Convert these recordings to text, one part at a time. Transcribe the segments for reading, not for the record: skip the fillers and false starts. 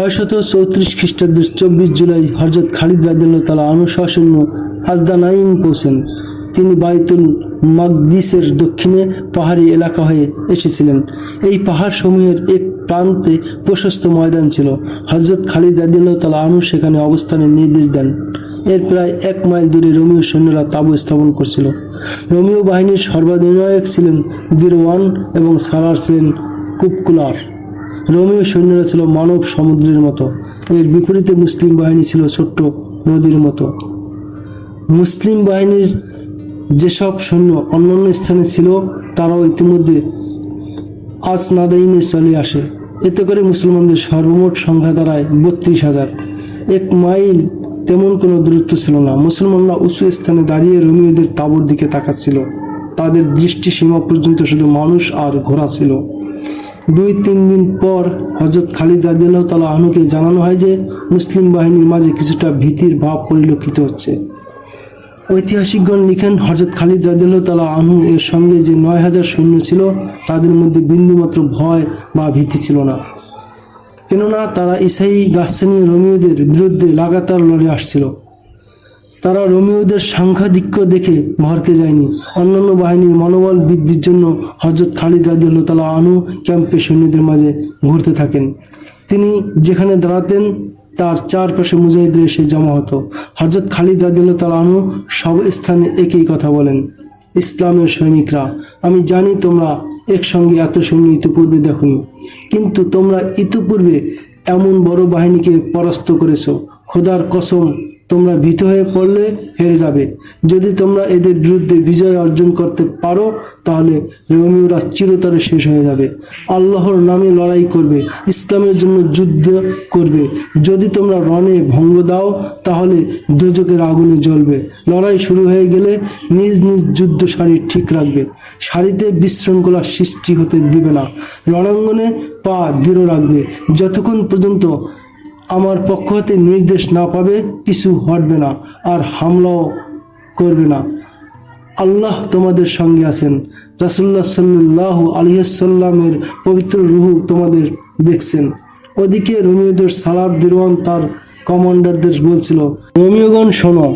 634 খ্রিস্টাব্দের 24 জুলাই হযরত খালিদ রাদিয়াল্লাহু তাআলা আনহু সসৈন্য আজদানাইন পৌঁছেন। তিনি বাইতুল মাকদিসের দক্ষিণে পাহাড়ি এলাকা হয়ে এসেছিলেন। এই পাহাড় সমূহের এক প্রান্তে প্রশস্ত ময়দান ছিল। হযরত খালিদ রাদিয়াল্লাহু তাআলা আনহু সেখানে অবস্থানের নির্দেশ দেন। এর প্রায় 1 মাইল দূরে রোমীয় সৈন্যরা তাঁবু স্থাপন করছিল। রোমীয় বাহিনীর সর্বাধিনায়ক ছিলেন দিরওয়ান এবং সালার ছিলেন কুপকুলার। রোমীয় সৈন্যরা ছিল মানব সমুদ্রের মতো, এর বিপরীতে মুসলিম বাহিনী ছিল ছোট্ট নদীর মতো। মুসলিম বাহিনীর যেসব সৈন্য অন্যান্য স্থানে ছিল তারাও ইতিমধ্যে আজনাদাইনে চলে আসে। এতে করে মুসলমানদের সর্বমোট সংখ্যা দাঁড়ায় 32,000। 1 মাইল তেমন কোনো দূরত্ব ছিল না। মুসলমানরা উঁচু স্থানে দাঁড়িয়ে রোমীয়দের তাঁবুর দিকে তাকাচ্ছিল। তাদের দৃষ্টি সীমা পর্যন্ত শুধু মানুষ আর ঘোড়া ছিল। 2-3 দিন পর হযরত খালিদ রাদিয়াল্লাহু তাআলা আনহুকে জানানো হয় যে মুসলিম বাহিনীর মাঝে কিছুটা ভীতির ভাব পরিলক্ষিত হচ্ছে। ঐতিহাসিকগণ লিখেন, হযরত খালিদ রাদিয়াল্লাহু তাআলা আনহু এর সঙ্গে যে 9,000 সৈন্য ছিল তাদের মধ্যে বিন্দুমাত্র ভয় বা ভীতি ছিল না, কেননা তারা ঈসাই গাসসানীয় রোমীয়দের বিরুদ্ধে লাগাতার লড়ে আসছিল। তারা রোমীয়দের সাংখ্যাধিক্য দেখে ভরকে যায়নি। অন্যান্য বাহিনীর মনোবল বৃদ্ধির জন্য হযরত খালিদ রাদিয়াল্লাহু তাআলা আনহু ক্যাম্পে সৈন্যদের মাঝে ঘুরতে থাকেন। তিনি যেখানে দাঁড়াতেন তার চারপাশে মুজাহিদরা এসে জমা হতো। হযরত খালিদ রাদিয়াল্লাহু তাআলা আনহু সব স্থানে একই কথা বলেন, ইসলামের সৈনিকরা, আমি জানি তোমরা একসঙ্গে এত সৈন্য ইতিপূর্বে দেখোনি, কিন্তু তোমরা ইতিপূর্বে এমন বড় বাহিনীকে পরাস্ত করেছো। খোদার কসম, তোমরা ভীত হয়ে পড়লে হেরে যাবে। যদি তোমরা এদের বিরুদ্ধে বিজয় অর্জন করতে পারো তাহলে রোমীয়রা চিরতরে শেষ হয়ে যাবে। আল্লাহর নামে লড়াই করবে, ইসলামের জন্য যুদ্ধ করবে। যদি তোমরা রণে ভঙ্গ দাও তাহলে দোজখের আগুনে জ্বলবে। লড়াই শুরু হয়ে গেলে নিজ নিজ যুদ্ধ সারি ঠিক রাখবে। সারিতে বিশৃঙ্খলা সৃষ্টি হতে দিবে না। রণাঙ্গনে পা দৃঢ় রাখবে। যতক্ষণ পর্যন্ত আমার পক্ষ হতে নির্দেশ না পাবে কিছু হটবে না আর হামলাও করবে না। আল্লাহ তোমাদের সঙ্গে আছেন। রাসূলুল্লাহ সাল্লাল্লাহু আলাইহি ওয়াসাল্লামের পবিত্র রূহ তোমাদের দেখছেন। ওদিকে রোমীয়দের সালার দিরওয়ান তার কমান্ডারদের বলছিল, রোমীয়গণ শোনো,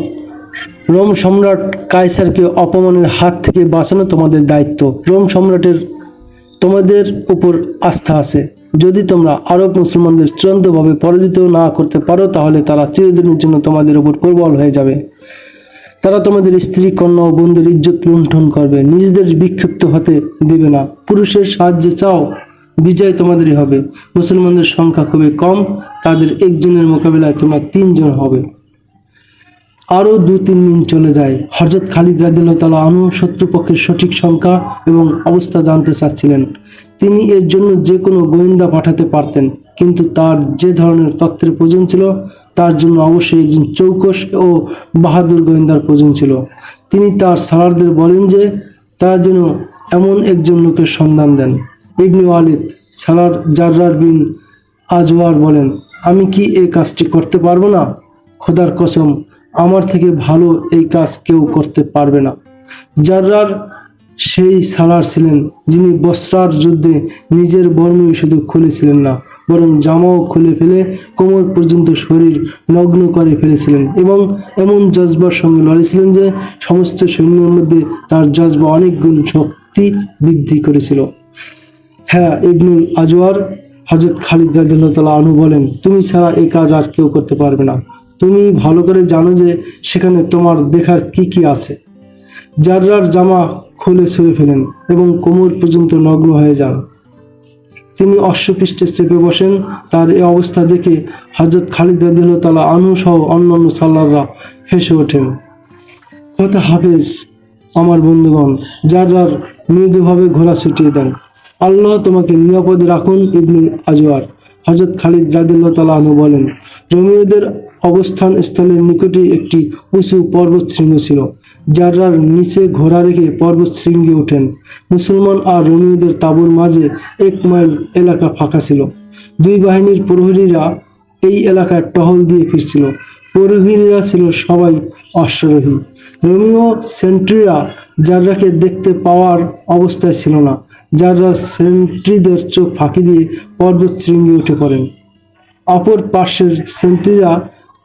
রোম সম্রাট কায়সারকে অপমানের হাত থেকে বাঁচানো তোমাদের দায়িত্ব। রোম সম্রাটের তোমাদের উপর আস্থা আছে। যদি তোমরা আরব মুসলমানদের চূড়ান্তভাবে পরাজিত না করতে পারো তাহলে তারা চিরদিনের জন্য তোমাদের উপর প্রবল হয়ে যাবে। তারা তোমাদের স্ত্রী, কন্যা ও বোনদের ইজ্জত লুণ্ঠন করবে, নিজেদের বিক্ষিপ্ত হতে দিবে না। পুরুষের সাহায্যে চাও, বিজয় তোমাদেরই হবে। মুসলমানদের সংখ্যা খুবই কম, তাদের একজনের মোকাবিলায় তোমরা 3 জন হবে। আরও 2-3 দিন চলে যায়। হযরত খালিদ রাদিয়াল্লাহু তাআলা আনহু শত্রুপক্ষের সঠিক সংখ্যা এবং অবস্থা জানতে চাচ্ছিলেন। তিনি এর জন্য যে কোনো গোয়েন্দা পাঠাতে পারতেন, কিন্তু তার যে ধরনের তথ্যের প্রয়োজন ছিল তার জন্য অবশ্যই একজন চৌকস ও বাহাদুর গোয়েন্দার প্রয়োজন ছিল। তিনি তার সালারদের বলেন যে তারা যেন এমন একজন লোকের সন্ধান দেন। ইবনে ওয়ালিদ সালার জাররার বিন আজওয়ার বলেন, আমি কি এই কাজটি করতে পারবো না? খোদার কসম, আমার থেকে ভালো এই কাজ কেউ করতে পারবে না। জাররার সেই সালার ছিলেন যিনি বসরার যুদ্ধে নিজের বর্মই শুধু খুলেছিলেন না, বরং জামাও খুলে ফেলে কোমর পর্যন্ত শরীর নগ্ন করে ফেলেছিলেন এবং এমন জজবার সঙ্গে লড়েছিলেন যে সমস্ত সৈন্যের মধ্যে তার জজবা অনেক গুণ শক্তি বৃদ্ধি করেছিল। হ্যাঁ, ইবনুল আজওয়ার হযরত খালিদ রাদিয়াল্লাহু তাআলা আনহু বলেন, তুমি ছাড়া এই কাজ আর কেউ করতে পারবে না। তুমি ভালো করে জানো যে সেখানে তোমার দেখার কি কি আছে। জাররার জামা খুলে ছুঁড়ে ফেলেন এবং কোমর পর্যন্ত নগ্ন হয়ে যান। তিনি অশ্বপৃষ্ঠে চেপে বসেন। তার এই অবস্থা দেখে হযরত খালিদ রাদিয়াল্লাহু তাআলা আনহু সহ অন্যান্য সালাররা হেসে ওঠেন। খোদা হাফেজ আমার বন্ধুগণ। জাররার মৃদুভাবে ঘোড়া ছুটিয়ে দেন। আল্লাহ তোমাকে নিরাপদে রাখুন। ইবনুল আজওয়ার হযরত খালিদ রাদিয়াল্লাহু তাআলা আনহু বলেন, রোমীয়দের অবস্থান স্থলের নিকটেই একটি উঁচু পর্বত শৃঙ্গ ছিল। জাররার নিচে ঘোড়া রেখে পর্বত শৃঙ্গে ওঠেন। মুসলমান আর রোমীয়দের তাঁবুর মাঝে 1 মাইল এলাকা ফাঁকা ছিল। 2 বাহিনীর প্রহরীরা এই এলাকায় টহল দিয়ে ফিরছিল। প্রহরীরা ছিল সবাই অশ্বারোহী। রোমীয় সেন্ট্রিরা জাররাকে দেখতে পাওয়ার অবস্থায় ছিল না। জাররার সেন্ট্রিদের চোখ ফাঁকি দিয়ে পর্বত শৃঙ্গে উঠে পড়েন। অপর পার্শ্বের সেন্ট্রিরা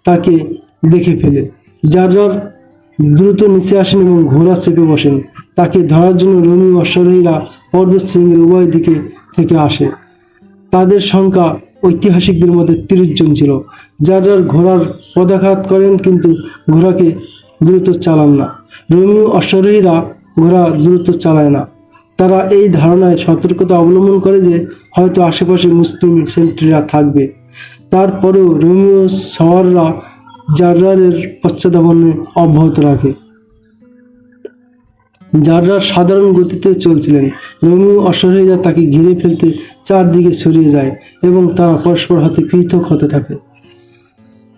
তাকে দেখে ফেলে। জারজার দ্রুত নিচে আসেন এবং ঘোড়া চেপে বসেন। তাকে ধরার জন্য রোমীয় অশ্বারোহীরা পর্বত শৃঙ্গের উভয় দিকে থেকে আসে। তাদের সংখ্যা ঐতিহাসিকদের মধ্যে 30 জন ছিল। জারজার ঘোড়ার পদাঘাত করেন কিন্তু ঘোড়াকে দ্রুত চালান না। রোমীয় অশ্বারোহীরা ঘোড়া দ্রুত চালায় না। তারা এই ধারণায় সতর্কতা অবলম্বন করে যে হয়তো আশেপাশে মুসলিম সেন্ট্রিরা থাকবে। তারপরেও রোমীয় সওয়াররা জারজারের পশ্চাদ্ধাবনে অব্যাহত রাখে। জারজার সাধারণ গতিতে চলছিলেন। রোমীয় অশ্বারোহীরা তাকে ঘিরে ফেলতে চারদিকে ছড়িয়ে যায় এবং তারা পরস্পর হাতে পৃথক হতে থাকে।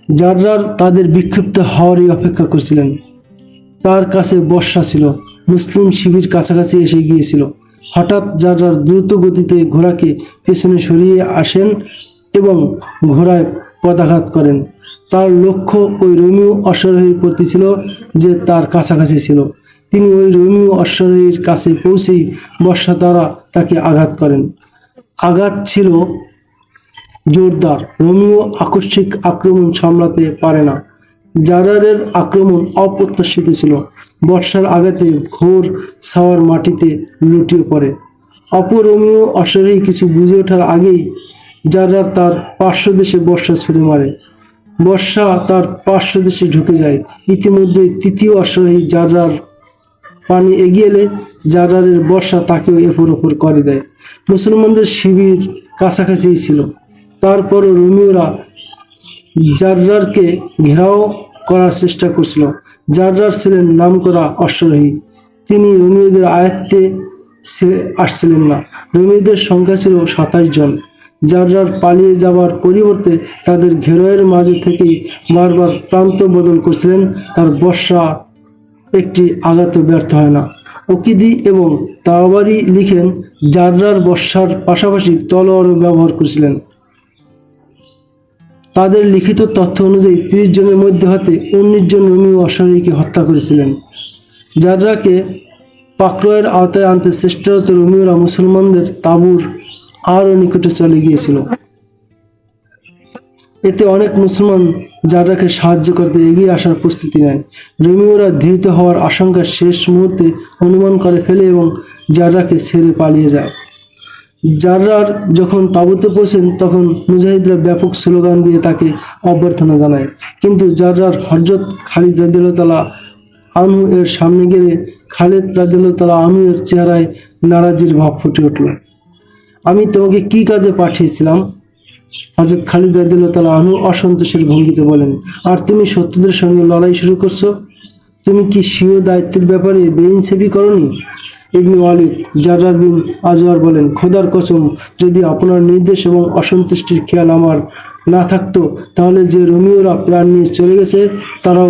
জারজার তাদের বিক্ষিপ্ত হওয়ারই অপেক্ষা করছিলেন। তার কাছে বর্শা ছিল। মুসলিম শিবির কাছাকাছি এসে গিয়েছিল। হঠাৎ জারজার দ্রুত গতিতে ঘোড়াকে পেছনে সরিয়ে আসেন এবং ঘোড়ায় পদাঘাত করেন। তার লক্ষ্য ওই রোমীয় অশ্বারোহীর প্রতি ছিল যে তার কাছাকাছি ছিল। তিনি ওই রোমীয় অশ্বারোহীর কাছে পৌঁছেই বর্শা দ্বারা তাকে আঘাত করেন। আঘাত ছিল জোরদার। রোমীয় আকস্মিক আক্রমণ সামলাতে পারে না। জারজারের আক্রমণ অপ্রত্যাশিত ছিল। বর্ষার আঘাতে ঘোর সাওয়ার মাটিতে লুটিয়ে পড়ে। অপর রোমীয় অশ্বারোহী কিছু বুঝে ওঠার আগেই জারজার তার পার্শ্বদেশে বর্শা ছুড়ে মারে। বর্শা তার পার্শ্বদেশে ঢুকে যায়। ইতিমধ্যে তৃতীয় অশ্বারোহী জারজার পানি এগিয়ে এলে জারজারের বর্শা তাকেও এপর ওপর করে দেয়। মুসলমানদের শিবির কাছাকাছি ছিল। তারপরও রোমীয়রা জারজারকে ঘেরাও করার চেষ্টা করছিল। জারজার ছিলেন নামকরা অশ্বারোহী। তিনি রোমীয়দের আয়ত্তে আসছিলেন না। রোমীয়দের সংখ্যা ছিল 27 জন। জারজার পালিয়ে যাবার পরিবর্তে তাদের ঘেরাওয়ের মাঝে থেকেই বারবার প্রান্ত বদল করছিলেন। তার বর্শা একটি আঘাতও ব্যর্থ হয় না। ওকিদি এবং তাওবারি লিখেন, জারজার বর্শার পাশাপাশি তলোয়ারও ব্যবহার করেছিলেন। তাদের লিখিত তথ্য অনুযায়ী 30 জনের মধ্যে হতে 19 জন রোমীয় অশ্বারোহীকে হত্যা করেছিলেন। জারজারকে পাকড়াওয়ের আওতায় আনতে চেষ্টারত রোমীয়রা মুসলমানদের তাঁবুর আরও নিকটে চলে গিয়েছিল। এতে অনেক মুসলমান জারজারকে সাহায্য করতে এগিয়ে আসার প্রস্তুতি নেয়। রোমীয়রা ধৃত হওয়ার আশঙ্কা শেষ মুহূর্তে অনুমান করে ফেলে এবং জারজারকে ছেড়ে পালিয়ে যায়। জারজার যখন তাঁবুতে পৌঁছেন তখন মুজাহিদরা ব্যাপক স্লোগান দিয়ে তাকে অভ্যর্থনা জানায়। কিন্তু জারজার হযরত খালিদ রাদিয়াল্লাহু তাআলা আনহু এর সামনে গেলে খালিদ রাদিয়াল্লাহু তাআলা আনহু এর চেহারায় নারাজির ভাব ফুটে উঠল। আমি তোমাকে কি কাজে পাঠিয়েছিলাম? হযরত খালিদ রাদিয়াল্লাহু তাআলা আনহু অসন্তোষের ভঙ্গিতে বলেন, আর তুমি শত্রুদের সঙ্গে লড়াই শুরু করছো? তুমি কি স্বীয় দায়িত্বের ব্যাপারে বেইনসাফি করনি? ইবনে ওয়ালিদ জারজার বিন আজওয়ার বলেন, খোদার কসম, যদি আপনার নির্দেশ এবং অসন্তুষ্টির খেয়াল আমার না থাকতো তাহলে যে রোমীয়রা প্রাণ নিয়ে চলে গেছে তারাও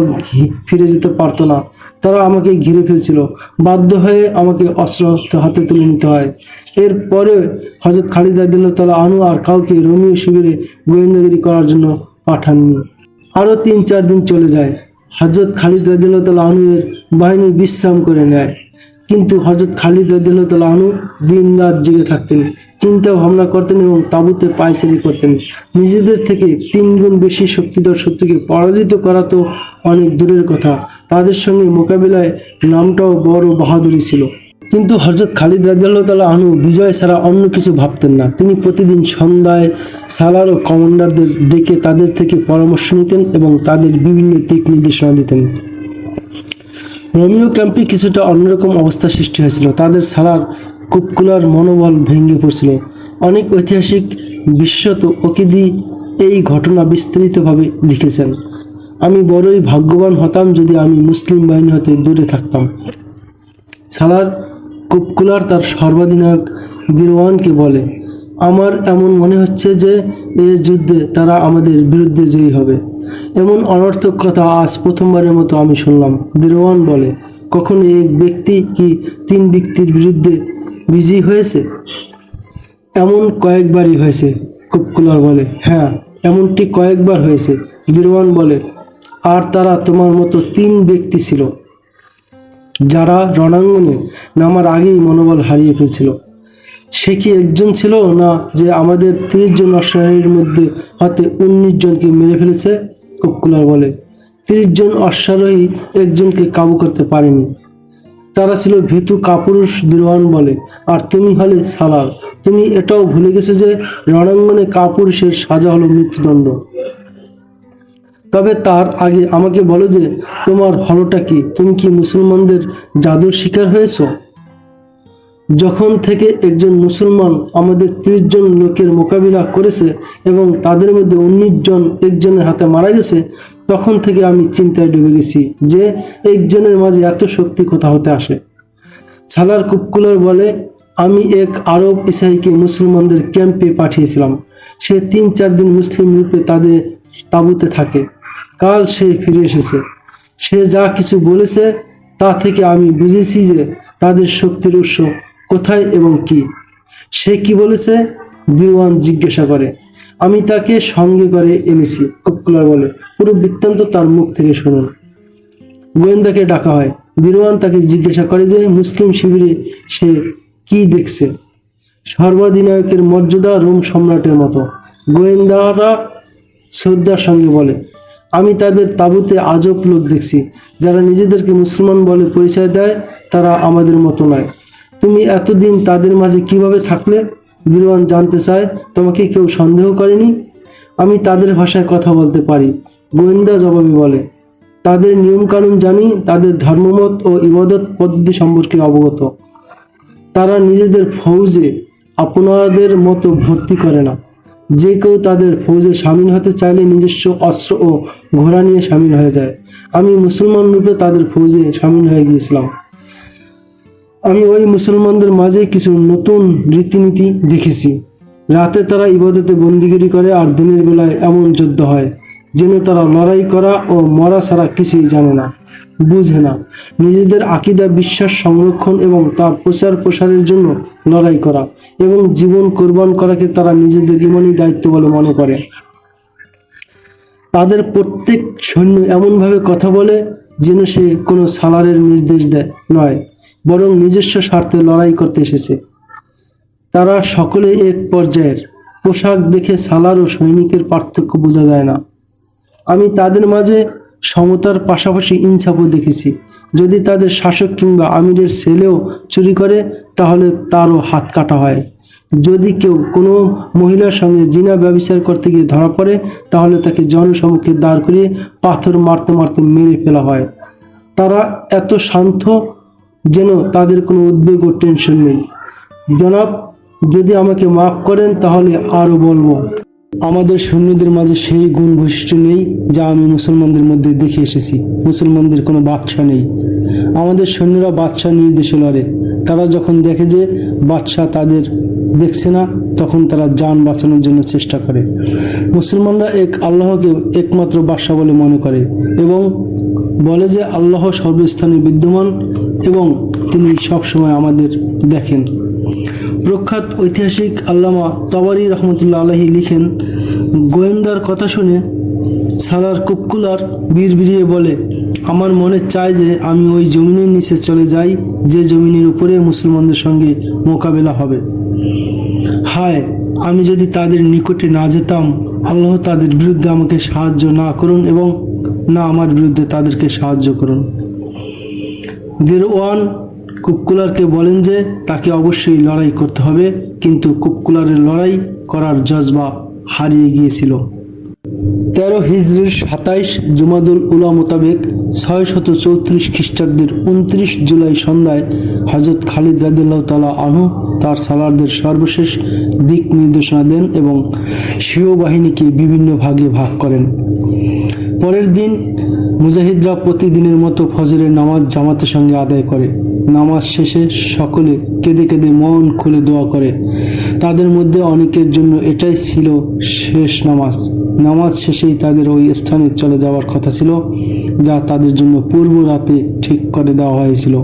ফিরে যেতে পারতো না। তারা আমাকে ঘিরে ফেলছিল। বাধ্য হয়ে আমাকে অস্ত্র হাতে তুলে নিতে হয়। এরপরে হযরত খালিদ রাদিয়াল্লাহু তাআলা আনহু আর কাউকে রোমীয় শিবিরে গোয়েন্দাগিরি করার জন্য পাঠাননি। আরও 3-4 দিন চলে যায়। হযরত খালিদ রাদিয়াল্লাহু তাআলা আনহু এর বাহিনী বিশ্রাম করে নেয়। কিন্তু হযরত খালিদ রাদিয়াল্লাহু তাআলা আনহু দিন রাত জেগে থাকতেন, চিন্তা ভাবনা করতেন এবং তাঁবুতে পায়চারি করতেন। নিজেদের থেকে 3 গুণ বেশি শক্তিধর শত্রুকে পরাজিত করা তো অনেক দূরের কথা, তাদের সঙ্গে মোকাবিলায় নামটাও বড় বাহাদুরি ছিল। কিন্তু হযরত খালিদ রাদিয়াল্লাহু তাআলা আনহু বিজয় ছাড়া অন্য কিছু ভাবতেন না। তিনি প্রতিদিন সন্ধ্যায় সালার ও কমান্ডারদের ডেকে তাদের থেকে পরামর্শ নিতেন এবং তাদের বিভিন্ন দিক নির্দেশনা দিতেন। রোমীয় ক্যাম্পে কিছুটা অন্যরকম অবস্থা সৃষ্টি হয়েছিল। তাদের সালার কুপকুলার মনোবল ভেঙে পড়ছিল। অনেক ঐতিহাসিক বিশ্বত ওকিদি এই ঘটনা বিস্তারিতভাবে লিখেছেন। আমি বড়ই ভাগ্যবান হতাম যদি আমি মুসলিম বাহিনী হতে দূরে থাকতাম। সালার কুপকুলার তার সর্বাধিনায়ক দিরওয়ানকে বলে, আমার এমন মনে হচ্ছে যে এই যুদ্ধে তারা আমাদের বিরুদ্ধে জয়ী হবে। এমন অনর্থক কথা আজ প্রথমবারের মতো আমি শুনলাম। দিরওয়ান বলে, কখনো এক ব্যক্তি কি 3 ব্যক্তির বিরুদ্ধে বিজয়ী হয়েছে? এমন কয়েকবারই হয়েছে। কুপকুলার বলে, হ্যাঁ, এমনটি কয়েকবার হয়েছে। দিরওয়ান বলে, আর তারা তোমার মতো 3 ব্যক্তি ছিল যারা রণাঙ্গনে নামার আগেই মনোবল হারিয়ে ফেলছিল। সে কি একজন ছিল না যে আমাদের 30 জন অশ্বারোহীর মধ্যে হতে 19 জনকে মেরে ফেলেছে? কুপকুলার বলে, 30 জন অশ্বারোহী একজনকে কাবু করতে পারেনি। তারা ছিল ভীতু কাপুরুষ। দিরওয়ান বলে, আর তুমি হলে সালার। তুমি এটাও ভুলে গেছো যে রণাঙ্গনে কাপুরুষের সাজা হলো মৃত্যুদণ্ড। তবে তার আগে আমাকে বলো যে তোমার হলোটা কি? তুমি কি মুসলমানদের জাদুর শিকার হয়েছো? যখন থেকে একজন মুসলমান আমাদের 30 জন লোকের মোকাবিলা করেছে এবং তাদের মধ্যে 19 জন একজনের হাতে মারা গেছে, তখন থেকে আমি চিন্তায় ডুবে গেছি যে একজনের মাঝে এত শক্তি কোথা হতে আসে। সালার কুপকুলার বলে, আমি এক আরব ইসাইকে মুসলমানদের ক্যাম্পে পাঠিয়েছিলাম। সে 3-4 দিন মুসলিম রূপে তাদের তাঁবুতে থাকে। কাল সে ফিরে এসেছে। সে যা কিছু বলেছে তা থেকে আমি বুঝেছি যে তাদের শক্তির উৎস কোথায় এবং কি। সে কি বলেছে? দিওয়ান জিজ্ঞাসা করে। আমি তাকে সঙ্গে করে এনেছি, কুপকুলার বলে। পুরো বৃত্তান্ত তার মুখ থেকে শুনুন। গোয়েন্দাকে ডাকা হয়। দিরওয়ান তাকে জিজ্ঞাসা করে যে মুসলিম শিবিরে সে কি দেখছে। সর্বাধিনায়কের মর্যাদা রোম সম্রাটের মতো। গোয়েন্দারা শ্রদ্ধার সঙ্গে বলে, আমি তাদের তাঁবুতে আজব লোক দেখছি। যারা নিজেদেরকে মুসলমান বলে পরিচয় দেয় তারা আমাদের মতো নয়। তুমি এতদিন তাদের মাঝে কিভাবে থাকলে? দিরওয়ান জানতে চায়, তোমাকে কেউ সন্দেহ করেনি? আমি তাদের ভাষায় কথা বলতে পারি, গোয়েন্দা জবাবে বলে। তাদের নিয়মকানুন জানি, তাদের ধর্মমত ও ইবাদত পদ্ধতি সম্পর্কে অবগত। তারা নিজেদের ফৌজে আপনাদের মতো ভর্তি করে না। যে কেউ তাদের ফৌজে সামিল হতে চাইলে নিজস্ব অস্ত্র ও ঘোড়া নিয়ে সামিল হয়ে যায়। আমি মুসলমান রূপে তাদের ফৌজে সামিল হয়ে গিয়েছিলাম। আমি ওই মুসলমানদের মাঝে কিছু নতুন রীতিনীতি দেখেছি। রাতে তারা ইবাদতে বন্দিগিরি করে আর দিনের বেলায় এমন যুদ্ধ হয় যেন তারা লড়াই করা ও মরা ছাড়া কিছুই জানে না, বুঝে না। নিজেদের আকীদা বিশ্বাস সংরক্ষণ এবং তার প্রচার প্রসারের জন্য লড়াই করা এবং জীবন কোরবান করাকে তারা নিজেদের ঈমানী দায়িত্ব বলে মনে করে। তাদের প্রত্যেক সৈন্য এমনভাবে কথা বলে যেন সে কোনো সালারের নির্দেশ দেয় নয়, বরং নিজস্ব স্বার্থে লড়াই করতে এসেছে। তারা সকলে এক পর্যায়ের। পোশাক দেখে সালার ও সৈনিকের পার্থক্য বোঝা যায় না। আমি তাদের মাঝে সমতার পাশাপাশি ইনসাফও দেখেছি। যদি তাদের শাসক কিংবা আমিরের ছেলেও চুরি করে তাহলে তারও হাত কাটা হয়। যদি কেউ কোনো মহিলার সঙ্গে জিনা ব্যভিচার করতে গিয়ে ধরা পড়ে তাহলে তাকে জনসম্মুখে দাঁড় করিয়ে পাথর মারতে মারতে মেরে ফেলা হয়। তারা এত শান্ত যেন তাদের কোনো উদ্বেগ ও টেনশন নেই। জনাব, যদি আমাকে মাফ করেন তাহলে আরও বলবো, আমাদের সৈন্যদের মাঝে সেই গুণ বৈশিষ্ট্য নেই যা আমি মুসলমানদের মধ্যে দেখে এসেছি। মুসলমানদের কোনো বাদশা নেই। আমাদের সৈন্যরা বাদশার নির্দেশে লড়ে। তারা যখন দেখে যে বাদশা তাদের দেখছে না তখন তারা জান বাঁচানোর জন্য চেষ্টা করে। মুসলমানরা এক আল্লাহকে একমাত্র বাদশা বলে মনে করে এবং বলে যে আল্লাহ সর্বস্থানে বিদ্যমান এবং তিনি সবসময় আমাদের দেখেন। প্রখ্যাত ঐতিহাসিক আল্লামা তাবারি রহমতুল্লাহ আলাইহি লিখেন, গোয়েন্দার কথা শুনে সালার কুপকুলার বিড়বিড়িয়ে বলে, আমার মনে চায় যে আমি ওই জমিনের নিচে চলে যাই যে জমিনের উপরে মুসলমানদের সঙ্গে মোকাবেলা হবে। হায়, আমি যদি তাদের নিকটে না যেতাম! আল্লাহ তাদের বিরুদ্ধে আমাকে সাহায্য না করুন এবং না আমার বিরুদ্ধে তাদেরকে সাহায্য করুন। দিরওয়ান কুপকুলারকে বলেন যে তাকে অবশ্যই লড়াই করতে হবে, কিন্তু কুপকুলারের লড়াই করার জজবা হারিয়ে গিয়েছিল। 13 হিজরির 27 জুমাদুল উলা মোতাবেক 634 খ্রিস্টাব্দের 29 জুলাই সন্ধ্যায় হযরত খালিদ রাদিয়াল্লাহু তাআলা আনহু তার সালারদের সর্বশেষ দিক নির্দেশনা দেন এবং স্বীয় বাহিনীকে বিভিন্ন ভাগে ভাগ করেন। পরের দিন মুজাহিদরা প্রতিদিনের মতো ফজরের নামাজ জামাতের সঙ্গে আদায় করে। নামাজ শেষে সকলে কেঁদে কেঁদে মন খুলে দোয়া করে। তাদের মধ্যে অনেকের জন্য এটাই ছিল শেষ নামাজ। নামাজ শেষেই তাদের ওই স্থানে চলে যাওয়ার কথা ছিল যা তাদের জন্য পূর্ব রাতে ঠিক করে দেওয়া হয়েছিল।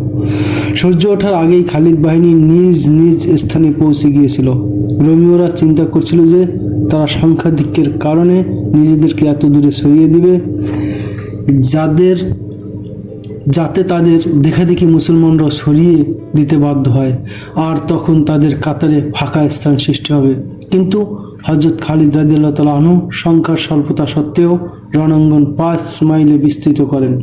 সূর্য ওঠার আগেই খালিদ বাহিনী নিজ নিজ স্থানে পৌঁছে গিয়েছিল। রোমীয়রা চিন্তা করছিল যে তারা সংখ্যাধিক্যের কারণে নিজেদেরকে এত দূরে সরিয়ে দিবে, যাদের যাতে তাদের দেখাদেখি মুসলমানরা সরিয়ে দিতে বাধ্য হয়, আর তখন তাদের কাতারে ফাঁকা স্থান সৃষ্টি হবে। কিন্তু হযরত খালিদ রাদিয়াল্লাহু তাআলা আনহু সংখ্যার স্বল্পতা সত্ত্বেও রণাঙ্গন 5 মাইলে বিস্তৃত করেন।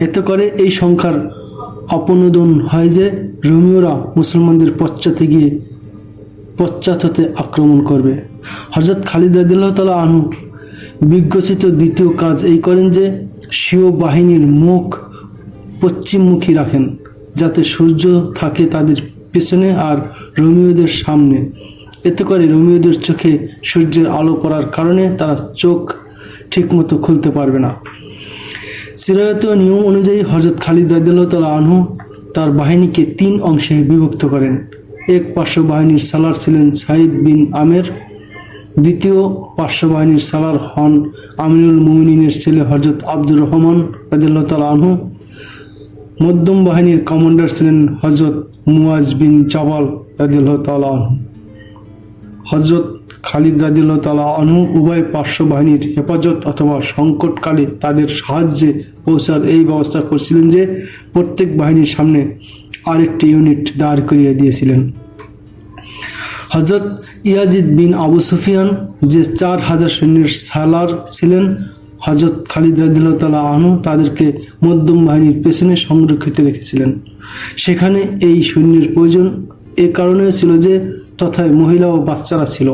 এতে করে এই সংখ্যার অপনোদন হয় যে রোমীয়রা মুসলমানদের পশ্চাৎ হতে আক্রমণ করবে। হযরত খালিদ রাদিয়াল্লাহু তাআলা আনহু বিজ্ঞচিত দ্বিতীয় কাজ এই করেন যে স্বীয় বাহিনীর মুখ পশ্চিমমুখী রাখেন, যাতে সূর্য থাকে তাদের পেছনে আর রোমীয়দের সামনে। এতে করে রোমীয়দের চোখে সূর্যের আলো পড়ার কারণে তারা চোখ ঠিকমতো খুলতে পারবে না। সিরায়তীয় নিয়ম অনুযায়ী হযরত খালিদ রাদিয়াল্লাহু তাআলা আনহু তার বাহিনীকে 3 অংশে বিভক্ত করেন। এক পার্শ্ব বাহিনীর সালার ছিলেন সাঈদ বিন আমের, দ্বিতীয় পার্শ্ব বাহিনীর সালার হন আমিরুল মুমিনিনের ছেলে হযরত আব্দুর রহমান রাদিয়াল্লাহু তাআলা আনহু, মধ্যম বাহিনীর কমান্ডার ছিলেন হযরত মুয়াজ বিন জাবাল রাদিয়াল্লাহু তাআলা আনহু। হযরত খালিদ রাদিয়াল্লাহু তাআলা আনহু উভয় পার্শ্ব বাহিনীর হেফাজত অথবা সংকটকালে তাদের সাহায্যে পৌঁছার এই ব্যবস্থা করেছিলেন যে প্রত্যেক বাহিনীর সামনে আরেকটি ইউনিট দাঁড় করিয়ে দিয়েছিলেন। হযরত ইয়াজিদ বিন আবু সুফিয়ান যে 4000 সৈন্যের সালার ছিলেন, হযরত খালিদ রাদিয়াল্লাহু তাআলা আনহু তাদেরকে মধ্যম বাহিনীর পেছনে সংরক্ষিত রেখেছিলেন। সেখানে এই সৈন্যের প্রয়োজন এ কারণে ছিল যে তথায় মহিলা ও বাচ্চারা ছিল।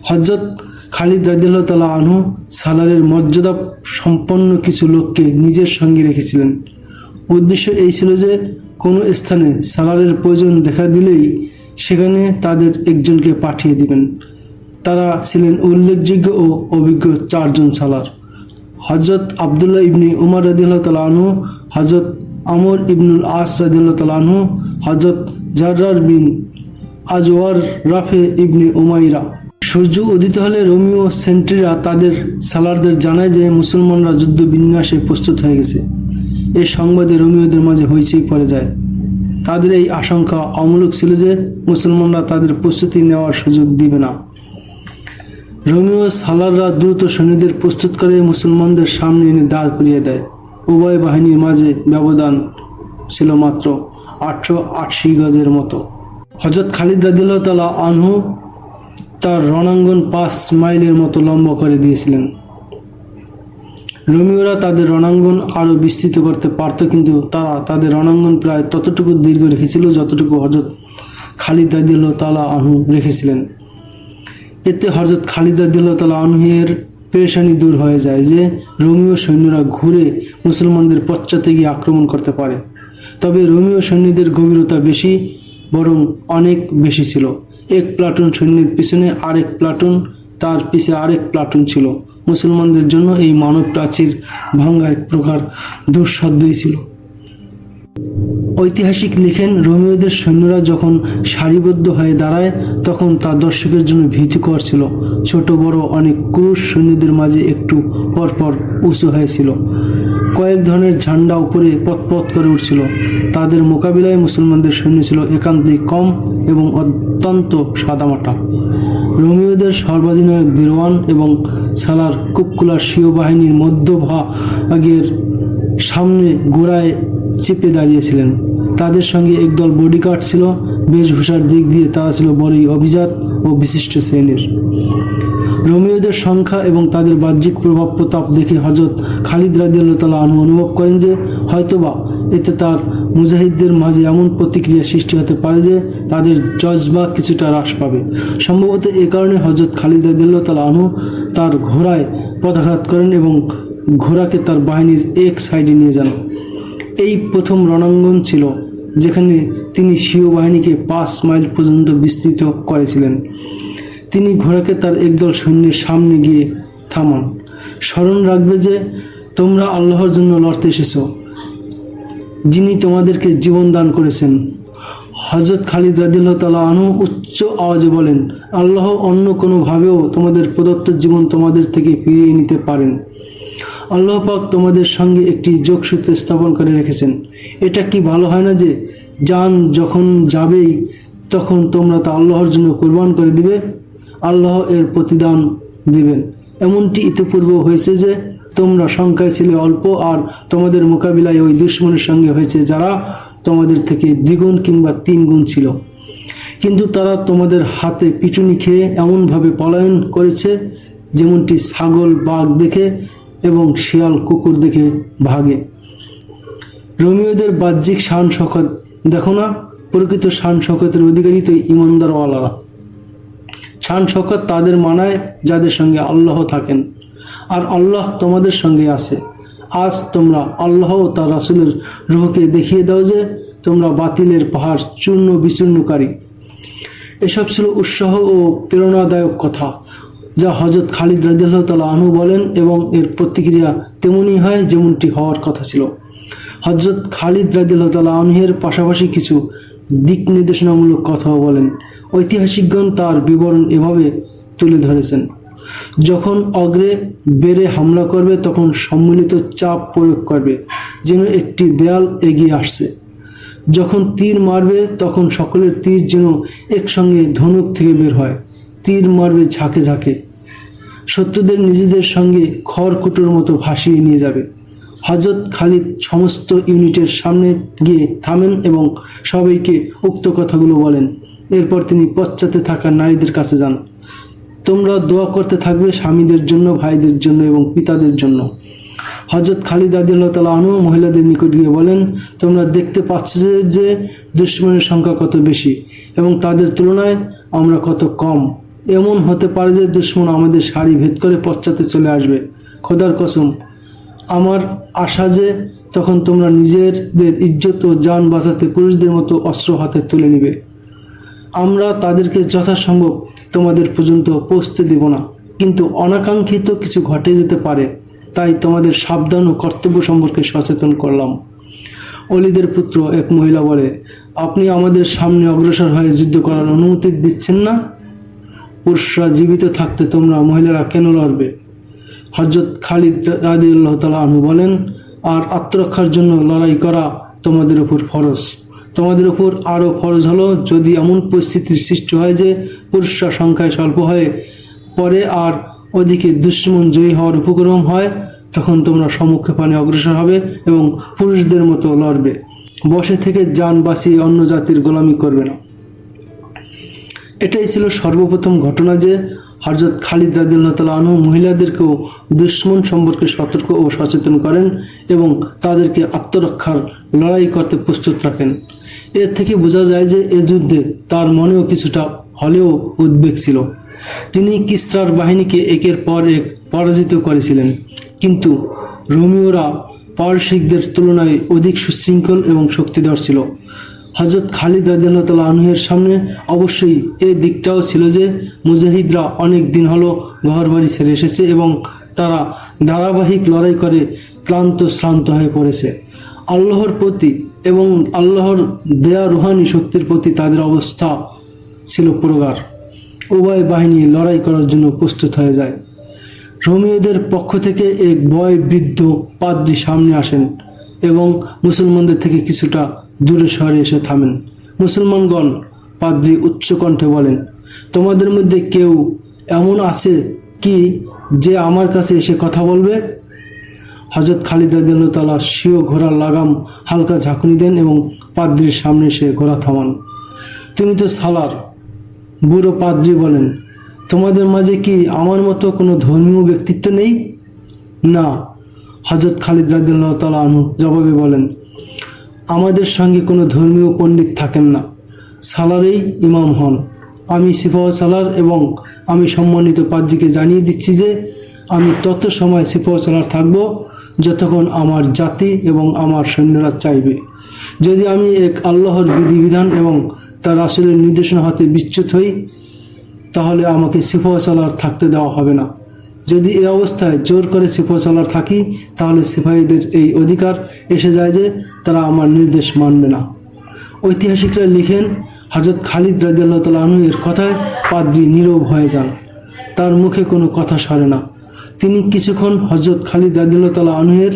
হযরত খালিদ রাদিয়াল্লাহু তাআলা আনহু সালারের মর্যাদা সম্পন্ন কিছু লোককে নিজের সঙ্গে রেখেছিলেন। উদ্দেশ্য এই ছিল যে কোনো স্থানে সালারের প্রয়োজন দেখা দিলেই সেখানে তাদের একজনকে পাঠিয়ে দিবেন। তারা ছিলেন উল্লেখযোগ্য ও অভিজ্ঞ 4 জন সালার: হযরত আব্দুল্লাহ ইবনে উমর রাদিয়াল্লাহু তাআলা আনহু, হযরত আমর ইবনুল আস রাদিয়াল্লাহু তাআলা আনহু, হযরত জাররার বিন আজওয়ার, রাফে ইবনে উমাইরা। সূর্য উদিত হলে রোমীয় সেন্ট্রিরা তাদের সালারদের জানায় যে মুসলমানরা যুদ্ধ বিন্যাসে প্রস্তুত হয়ে গেছে। এই সংবাদে রোমীয়দের মাঝে হইচই পড়ে যায়। তাদের এই আশঙ্কা অমূলক ছিল যে মুসলমানরা তাদের প্রস্তুতি নেওয়ার সুযোগ দিবে না। রোমীয় সালাররা দ্রুত সৈন্যদের প্রস্তুত করে মুসলমানদের সামনে এনে দাঁড় করিয়ে দেয়। উভয় বাহিনীর মাঝে ব্যবধান ছিল মাত্র 880 গজের মতো। হযরত খালিদ রাদিয়াল্লাহু তাআলা আনহু তার রণাঙ্গন 5 মাইলের মতো লম্বা করে দিয়েছিলেন। রোমীয়রা তাদের রণাঙ্গন আরও বিস্তৃত করতে পারত, কিন্তু তারা তাদের রণাঙ্গন প্রায় ততটুকু দীর্ঘ রেখেছিল যতটুকু হযরত খালিদ রাদিয়াল্লাহু তাআলা আনহু রেখেছিলেন। এতে হযরত খালিদ রাদিয়াল্লাহু তাআলা আনহু-এর পেরেশানি দূর হয়ে যায় যে রোমীয় সৈন্যরা ঘুরে মুসলমানদের পশ্চাতে গিয়ে আক্রমণ করতে পারে। তবে রোমীয় সৈন্যদের গভীরতা বেশি, বরং অনেক বেশি ছিল। এক প্লাটুন সৈন্যের পিছনে আরেক প্লাটুন, তার পিছে আরেক প্লাটুন ছিল। মুসলমানদের জন্য এই মানব প্রাচীর ভাঙ্গা এক প্রকার দুঃসাধ্যই ছিল। ঐতিহাসিক লিখেন, রোমীয়দের সৈন্যরা যখন সারিবদ্ধ হয়ে দাঁড়ায় তখন তা দর্শকের জন্য ভীতিকর ছিল। ছোট বড় অনেক ক্রুশ সৈন্যদের মাঝে একটু পরপর উঁচু হয়েছিল। কয়েক ধরনের ঝান্ডা উপরে পতপত করে উঠছিল। তাদের মোকাবিলায় মুসলমানদের সৈন্য ছিল একান্তই কম এবং অত্যন্ত সাদামাটা। রোমীয়দের সর্বাধিনায়ক দিরওয়ান এবং সালার কুপকুলার স্বীয় বাহিনীর মধ্যভাগের সামনে গোড়ায় চেপে দাঁড়িয়েছিলেন। তাদের সঙ্গে একদল বডিগার্ড ছিল। বেশভূষার দিক দিয়ে তারা ছিল বড়ই অভিজাত ও বিশিষ্ট শ্রেণীর। রোমীয়দের সংখ্যা এবং তাদের বাহ্যিক প্রভাব প্রতাপ দেখে হযরত খালিদ রাদিয়াল্লাহু তাআলা আনহু অনুভব করেন যে হয়তোবা এতে তার মুজাহিদদের মাঝে এমন প্রতিক্রিয়া সৃষ্টি হতে পারে যে তাদের জজবা কিছুটা হ্রাস পাবে। সম্ভবত এ কারণে হযরত খালিদ রাদিয়াল্লাহু তাআলা আনহু তার ঘোড়ায় পদাঘাত করেন এবং ঘোড়াকে তার বাহিনীর এক সাইডে নিয়ে যান। এই প্রথম রণাঙ্গন ছিল যেখানে তিনি স্বীয় বাহিনীকে 5 মাইল পর্যন্ত বিস্তৃত করেছিলেন। তিনি ঘোড়াকে তার একদল সৈন্যের সামনে গিয়ে থামান। স্মরণ রাখবে যে তোমরা আল্লাহর জন্য লড়তে এসেছো, যিনি তোমাদেরকে জীবন দান করেছেন। হযরত খালিদ রাদিয়াল্লাহু তাআলা আনহু উচ্চ আওয়াজে বলেন, আল্লাহ অন্য কোনোভাবেও তোমাদের প্রদত্ত জীবন তোমাদের থেকে ফিরিয়ে নিতে পারেন। আল্লাহ পাক তোমাদের সঙ্গে একটি যোগসূত্র স্থাপন করে রেখেছেন। এটা কি ভালো হয় না যে জান যখন যাবেই তখন তোমরা তা আল্লাহর জন্য কুরবান করে দিবে? আল্লাহ এর প্রতিদান দিবেন। এমনটি ইতিপূর্বে হয়েছে যে তোমরা সংখ্যায় ছিলে অল্প, আর তোমাদের মোকাবিলায় ওই দুশমনের সঙ্গে হয়েছে যারা তোমাদের থেকে দ্বিগুণ কিংবা 3 গুণ ছিল। কিন্তু তারা তোমাদের হাতে পিটুনি খেয়ে এমনভাবে পলায়ন করেছে যেমনটি ছাগল বাঘ দেখে এবং শিয়াল কুকুর দেখে ভাগে। রোমীয়দের বাহ্যিক শান শকত দেখো না, প্রকৃত শান শকতের অধিকারী তো ইমানদারওয়ালারা। শান শকত তাদের মানায় যাদের সঙ্গে আল্লাহ থাকেন, আর আল্লাহ তোমাদের সঙ্গে আছে। আজ তোমরা আল্লাহ ও তার রাসূলের রূহকে দেখিয়ে দাও যে তোমরা বাতিলের পাহাড় চূর্ণ বিচূর্ণকারী। এসব ছিল উৎসাহ ও প্রেরণাদায়ক কথা, যা হযরত খালিদ রাদিয়াল্লাহু তাআলা আনহু বলেন, এবং এর প্রতিক্রিয়া তেমনই হয় যেমনটি হওয়ার কথা ছিল। হযরত খালিদ রাদিয়াল্লাহু তাআলা আনহুর পাশাপাশি কিছু দিক নির্দেশনামূলক কথাও বলেন। ঐতিহাসিকগণ তার বিবরণ এভাবে তুলে ধরেছেন: যখন অগ্রে বেড়ে হামলা করবে তখন সম্মিলিত চাপ প্রয়োগ করবে, যেন একটি দেয়াল এগিয়ে আসছে। যখন তীর মারবে তখন সকলের তীর যেন একসঙ্গে ধনুক থেকে বের হয়। তীর মারবে ঝাঁকে ঝাঁকে, শত্রুদের নিজেদের সঙ্গে খড়কুটোর মতো ভাসিয়ে নিয়ে যাবে। হযরত খালিদ সমস্ত ইউনিটের সামনে গিয়ে থামেন এবং সবাইকে উক্ত কথাগুলো বলেন। এরপর তিনি পশ্চাতে থাকা নারীদের কাছে যান। তোমরা দোয়া করতে থাকবে স্বামীদের জন্য, ভাইদের জন্য এবং পিতাদের জন্য। হযরত খালিদ রাদিয়াল্লাহু তাআলা আনহু মহিলাদের নিকট গিয়ে বলেন, তোমরা দেখতে পাচ্ছ যে দুশমনের সংখ্যা কত বেশি এবং তাদের তুলনায় আমরা কত কম। এমন হতে পারে যে দুশমন আমাদের সারি ভেদ করে পশ্চাতে চলে আসবে। খোদার কসম, আমার আশা যে তখন তোমরা নিজেদের ইজ্জত ও জান বাঁচাতে পুরুষদের মতো অস্ত্র হাতে তুলে নিবে। আমরা তাদেরকে যথাসম্ভব তোমাদের পর্যন্ত পৌঁছতে দেব না, কিন্তু অনাকাঙ্ক্ষিত কিছু ঘটে যেতে পারে, তাই তোমাদের সাবধান ও কর্তব্য সম্পর্কে সচেতন করলাম। অলিদের পুত্র এক মহিলা বলে, আপনি আমাদের সামনে অগ্রসর হয়ে যুদ্ধ করার অনুমতি দিচ্ছেন না? পুরুষরা জীবিত থাকতে তোমরা মহিলারা কেন লড়বে? হযরত খালিদ রাদিয়াল্লাহু তাআলা আনহু বলেন, আর আত্মরক্ষার জন্য লড়াই করা তোমাদের উপর ফরজ। তোমাদের উপর আরও ফরজ হলো, যদি এমন পরিস্থিতির সৃষ্টি হয় যে পুরুষরা সংখ্যায় স্বল্প হয়ে পড়ে আর ওদিকে দুশমন জয়ী হওয়ার উপক্রম হয়, তখন তোমরা সম্মুখে পানে অগ্রসর হবে এবং পুরুষদের মতো লড়বে। বসে থেকে যান বাঁচিয়ে অন্য জাতির গোলামি করবে না। এটাই ছিল সর্বপ্রথম ঘটনা যে হযরত খালিদ রাদিয়াল্লাহু তাআলা আনহু মহিলাদেরকেও দুশমন সম্পর্কে সতর্ক ও সচেতন করেন এবং তাদেরকে আত্মরক্ষার লড়াই করতে প্রস্তুত রাখেন। এর থেকে বোঝা যায় যে এ যুদ্ধে তার মনেও কিছুটা হলেও উদ্বেগ ছিল। তিনি কিসরার বাহিনীকে একের পর এক পরাজিত করেছিলেন, কিন্তু রোমীয়রা পারসিকদের তুলনায় অধিক সুশৃঙ্খল এবং শক্তিধর ছিল। হযরত খালিদ রাদিয়াল্লাহু তাআলা আনহুর সামনে অবশ্যই এই দিকটাও ছিল যে মুজাহিদরা অনেক দিন হলো ঘরবাড়ি ছেড়ে এসেছে এবং তারা ধারাবাহিক লড়াই করে ক্লান্ত শ্রান্ত হয়ে পড়েছে। আল্লাহর প্রতি এবং আল্লাহর দেয়া রুহানি শক্তির প্রতি তাদের অবস্থা ছিল প্রগাঢ়। উভয় বাহিনী লড়াই করার জন্য প্রস্তুত হয়ে যায়। রোমীয়দের পক্ষ থেকে এক বয়োবৃদ্ধ পাদ্রী সামনে আসেন এবং মুসলমানদের থেকে কিছুটা দূরে সরে এসে থামেন। মুসলমানগণ, পাদ্রী উচ্চ কণ্ঠে বলেন, তোমাদের মধ্যে কেউ এমন আছে কি যে আমার কাছে এসে কথা বলবে? হযরত খালিদ রাদিয়াল্লাহু তাআলা স্বীয় ঘোড়ার লাগাম হালকা ঝাঁকুনি দেন এবং পাদ্রীর সামনে এসে ঘোড়া থামান। তুমি তো সালার। বুড়ো পাদ্রী বলেন, তোমাদের মাঝে কি আমার মতো কোনো ধর্মীয় ব্যক্তিত্ব নেই? না। হযরত খালিদ রাদিয়াল্লাহু তাআলা আনহু জবাবে বলেন, আমাদের সঙ্গে কোনো ধর্মীয় পণ্ডিত থাকেন না, সালারেই ইমাম হন। আমি সিপাহ সালার এবং আমি সম্মানিত পাদ্রীকে জানিয়ে দিচ্ছি যে আমি তত সময় সিপাহ সালার থাকব যতক্ষণ আমার জাতি এবং আমার সৈন্যরা চাইবে। যদি আমি এক আল্লাহর বিধিবিধান এবং তার রাসূলের নির্দেশনা হতে বিচ্যুত হই, তাহলে আমাকে সিপাহ সালার থাকতে দেওয়া হবে না। যদি এই অবস্থায় জোর করে সিপাহ সালার থাকি, তাহলে সিপাহীদের এই অধিকার এসে যায় যে তারা আমার নির্দেশ মানবে না। ঐতিহাসিকরা লিখেন, হযরত খালিদ রাদিয়াল্লাহু তাআলা আনহু এর কথায় পাদ্রী নীরব হয়ে যান। তার মুখে কোনো কথা সরে না। তিনি কিছুক্ষণ হযরত খালিদ রাদিয়াল্লাহু তাআলা আনহুর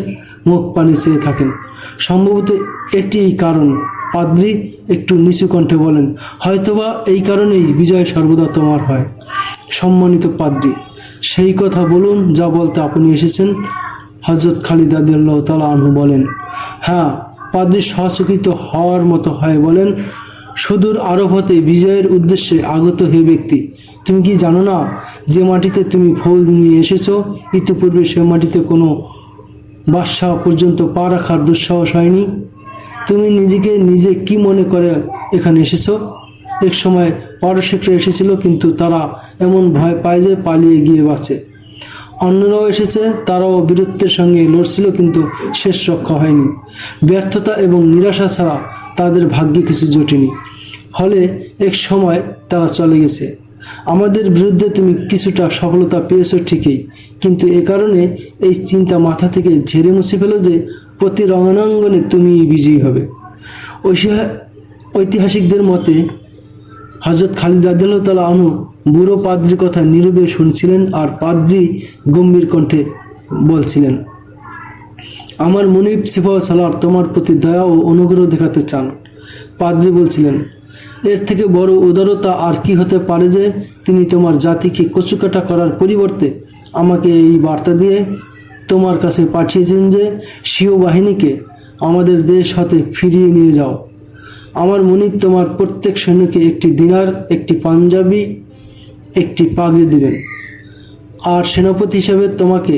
মুখ পানে চেয়ে থাকেন। সম্ভবত এটিই কারণ। পাদ্রী একটু নিচু কণ্ঠে বলেন, হয়তোবা এই কারণেই বিজয় সর্বদা তোমার হয়। সম্মানিত পাদ্রী, সেই কথা বলুন যা বলতে আপনি এসেছেন। হযরত খালিদ রাদিয়াল্লাহু তাআলা আনহু বলেন, হ্যাঁ, পাদ্রী সচকিত হওয়ার মতো হয় বলেন, সুদূর আরব হতে বিজয়ের উদ্দেশ্যে আগত হে ব্যক্তি, তুমি কি জানো না যে মাটিতে তুমি ফৌজ নিয়ে এসেছো ইতিপূর্বে সে মাটিতে কোনো বাদশাহ পর্যন্ত পা রাখার দুঃসাহস হয়নি? তুমি নিজেকে নিজে কি মনে করে এখানে এসেছো? এক সময় পারসিকরা এসেছিল, কিন্তু তারা এমন ভয় পায় যে পালিয়ে গিয়ে বাঁচে। অন্যরাও এসেছে, তারাও বীরত্বের সঙ্গে লড়ছিল, কিন্তু শেষ রক্ষা হয়নি। ব্যর্থতা এবং নিরাশা ছাড়া তাদের ভাগ্যে কিছু জোটেনি, ফলে এক সময় তারা চলে গেছে। আমাদের বিরুদ্ধে তুমি কিছুটা সফলতা পেয়েছো ঠিকই, কিন্তু এ কারণে এই চিন্তা মাথা থেকে ঝেড়ে মুছে ফেলো যে প্রতি রণাঙ্গনে তুমি বিজয়ী হবে। ঐতিহাসিকদের মতে হযরত খালিদ রাদিয়াল্লাহু তাআলা আনহু বুড়ো পাদ্রীর কথা নীরবে শুনছিলেন, আর পাদ্রী গম্ভীর কণ্ঠে বলছিলেন, আমার মুনিব সিপাহ সালার তোমার প্রতি দয়া ও অনুগ্রহ দেখাতে চান। পাদ্রী বলছিলেন, এর থেকে বড় উদারতা আর কি হতে পারে যে তিনি তোমার জাতিকে কচুকাটা করার পরিবর্তে আমাকে এই বার্তা দিয়ে তোমার কাছে পাঠিয়েছেন যে স্বীয় বাহিনীকে আমাদের দেশ হতে ফিরিয়ে নিয়ে যাও। আমার মুনিব তোমার প্রত্যেক সৈন্যকে একটি দিনার, একটি পাঞ্জাবি, একটি পাগড়ি দিবেন, আর সেনাপতি হিসাবে তোমাকে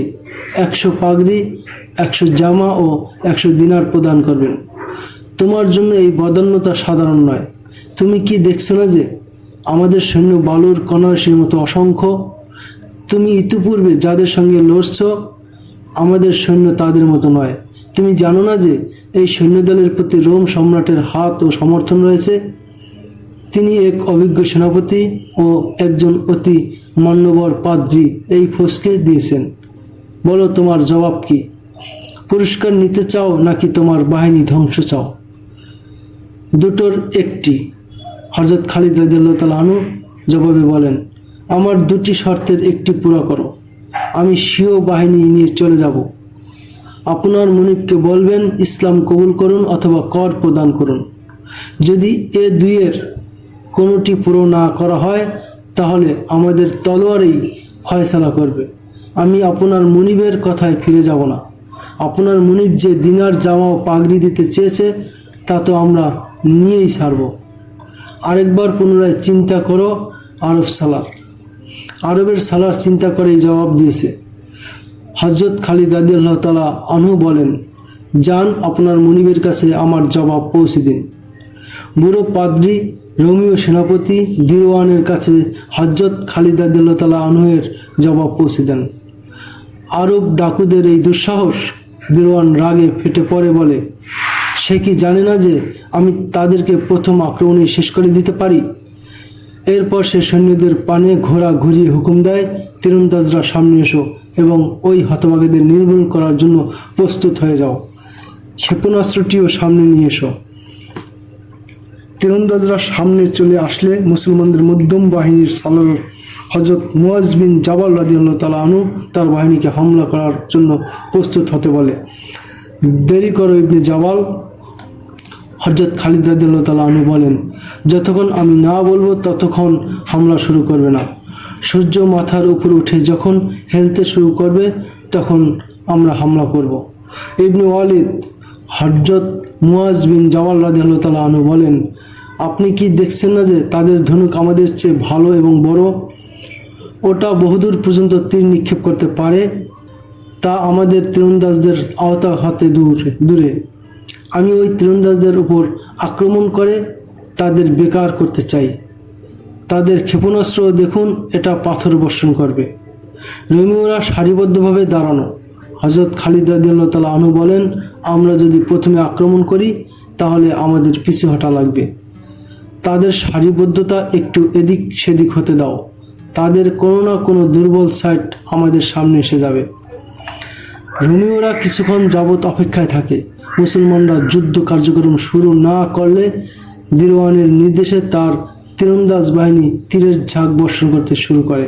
100 পাগড়ি, 100 জামা ও 100 দিনার প্রদান করবেন। তোমার জন্য এই বদান্যতা সাধারণ নয়। তুমি কি দেখছো না যে আমাদের সৈন্য বালুর কণারাশির মতো অসংখ্য? তুমি ইতিপূর্বে যাদের সঙ্গে লড়ছ, আমাদের সৈন্য তাদের মতো নয়। তুমি জানো না যে এই সৈন্যদলের প্রতি রোম সম্রাটের হাত ও সমর্থন রয়েছে? তিনি এক অভিজ্ঞ সেনাপতি ও একজন অতি মান্যবর পাদ্রী এই ফৌজকে দিয়েছেন। বলো, তোমার জবাব কি? পুরস্কার নিতে চাও নাকি তোমার বাহিনী ধ্বংস চাও? দুটোর একটি। হযরত খালিদ রাদিয়াল্লাহু তাআলা আনহু জবাবে বলেন, আমার দুটি শর্তের একটি পুরো করো, আমি স্বীয় বাহিনী নিয়ে চলে যাব। আপনার মুনিবকে বলবেন ইসলাম কবুল করুন অথবা কর প্রদান করুন। যদি এ দুইয়ের কোনোটি পুরো না করা হয় তাহলে আমাদের তলোয়ারই ফয়সালা করবে। আমি আপনার মুনিবের কথায় ফিরে যাব না। আপনার মুনিব যে দিনার, জামা ও পাগড়ি দিতে চেয়েছে তা তো আমরা নিয়েই ছাড়ব। আরেকবার পুনরায় চিন্তা করো। আরবের সালার চিন্তা করেই জবাব দিয়েছে। হযরত খালিদ রাদিয়াল্লাহু তাআলা আনহু বলেন, যান, আপনার মুনিবের কাছে আমার জবাব পৌঁছে দিন। বুড়ো পাদ্রী রোমীয় সেনাপতি দিরওয়ানের কাছে হযরত খালিদ রাদিয়াল্লাহু তাআলা আনহুর জবাব পৌঁছে দেন। আরব ডাকুদের এই দুঃসাহস! দিরওয়ান রাগে ফেটে পড়ে বলে, সে কি জানে না যে আমি তাদেরকে প্রথম আক্রমণে শেষ করে দিতে পারি? এরপর সে সৈন্যদের পানে ঘোড়া ঘুরিয়ে হুকুম দেয়, তীরন্দাজরা সামনে এসো এবং ওই হতভাগীদের নির্মূল করার জন্য প্রস্তুত হয়ে যাও। ক্ষেপণাস্ত্রটিও সামনে নিয়ে এসো। তীরন্দাজরা সামনে চলে আসলে মুসলমানদের মধ্যম বাহিনীর সালার হযরত মুআজ বিন জাবাল রাদিয়াল্লাহু তাআলা আনহু তার বাহিনীকে হামলা করার জন্য প্রস্তুত হতে বলে। দেরি করো ইবনে জাবাল। হযরত খালিদ রাদিয়াল্লাহু তাআলা আনহু বলেন, যতক্ষণ আমি না বলবো ততক্ষণ হামলা শুরু করবে না। সূর্য মাথার উপর উঠে যখন হেলতে শুরু করবে তখন আমরা হামলা করব। ইবনে ওয়ালিদ হযরত মুআজ বিন জাবাল রাদিয়াল্লাহু তাআলা আনহু বলেন, আপনি কি দেখছেন না যে তাদের ধনুক আমাদের চেয়ে ভালো এবং বড়? ওটা বহুদূর পর্যন্ত তীর নিক্ষেপ করতে পারে। তা আমাদের তীরন্দাজদের আওতা হতে দূরে। আমি ওই তীরন্দাজদের উপর আক্রমণ করে তাদের বেকার করতে চাই। তাদের ক্ষেপণাস্ত্র দেখুন, এটা পাথর বর্ষণ করবে। রোমীয়রা সারিবদ্ধভাবে দাঁড়ানো। হযরত খালিদ রাদিয়াল্লাহু তাআলা আনহু বলেন, আমরা যদি প্রথমে আক্রমণ করি তাহলে আমাদের পিছু হটা লাগবে। তাদের সারিবদ্ধতা একটু এদিক সেদিক হতে দাও। তাদের কোনো না কোনো দুর্বল সাইট আমাদের সামনে এসে যাবে। রোমীয়রা কিছুক্ষণ যাবৎ অপেক্ষায় থাকে। মুসলমানরা যুদ্ধ কার্যক্রম শুরু না করলে দিরওয়ানের নির্দেশে তার তীরন্দাজ বাহিনী তীরের ঝাঁক বর্ষণ করতে শুরু করে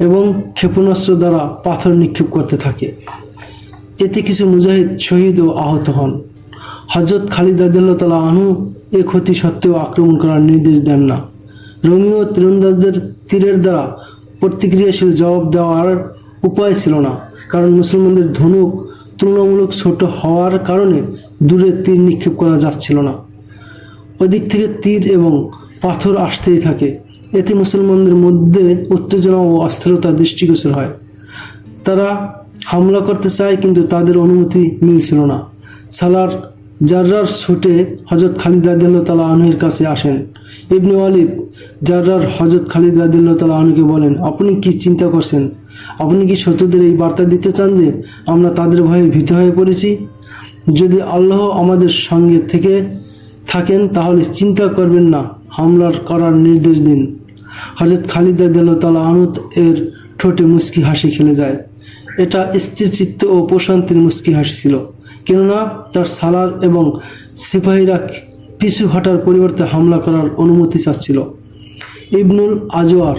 এবং ক্ষেপণাস্ত্র দ্বারা পাথর নিক্ষেপ করতে থাকে। এতে কিছু মুজাহিদ শহীদ ও আহত হন। হযরত খালিদ রাদিয়াল্লাহু তাআলা আনহু এ ক্ষতি সত্ত্বেও আক্রমণ করার নির্দেশ দেন না। রোমীয় তীরন্দাজদের তীরের দ্বারা প্রতিক্রিয়াশীল জবাব দেওয়ার উপায় ছিল না, কারণ মুসলমানদের ধনুক তুলনামূলক ছোট হওয়ার কারণে দূরে তীর নিক্ষেপ করা যাচ্ছিল না। ওদিক থেকে তীর এবং পাথর আসতেই থাকে। এতে মুসলমানদের মধ্যে উত্তেজনা ও অস্থিরতা দৃষ্টিগোচর হয়। তারা হামলা করতে চায়, কিন্তু তাদের অনুমতি মিলছিল না। সালার জাররার ছুটে হযরত খালিদ রাদিয়াল্লাহু তাআলা আনহুর কাছে আসেন। ইবনে ওয়ালিদ জাররার হযরত খালিদ রাদিয়াল্লাহু তাআলা আনহুকে বলেন, আপনি কি চিন্তা করছেন? আপনি কি শত্রুদের এই বার্তা দিতে চান যে আমরা তাদের ভয়ে ভীত হয়ে পড়েছি? যদি আল্লাহ আমাদের সঙ্গে থেকে থাকেন তাহলে চিন্তা করবেন না, হামলার করার নির্দেশ দিন। হযরত খালিদ রাদিয়াল্লাহু তাআলা আনহু এর ঠোঁটে মুচকি হাসি খেলে যায়। এটা স্থিরচিত্ত ও প্রশান্তির মুচকি হাসি ছিল, কেননা তার সালার এবং সিপাহীরা পিছু হটার পরিবর্তে হামলা করার অনুমতি চাচ্ছিল। ইবনুল আজওয়ার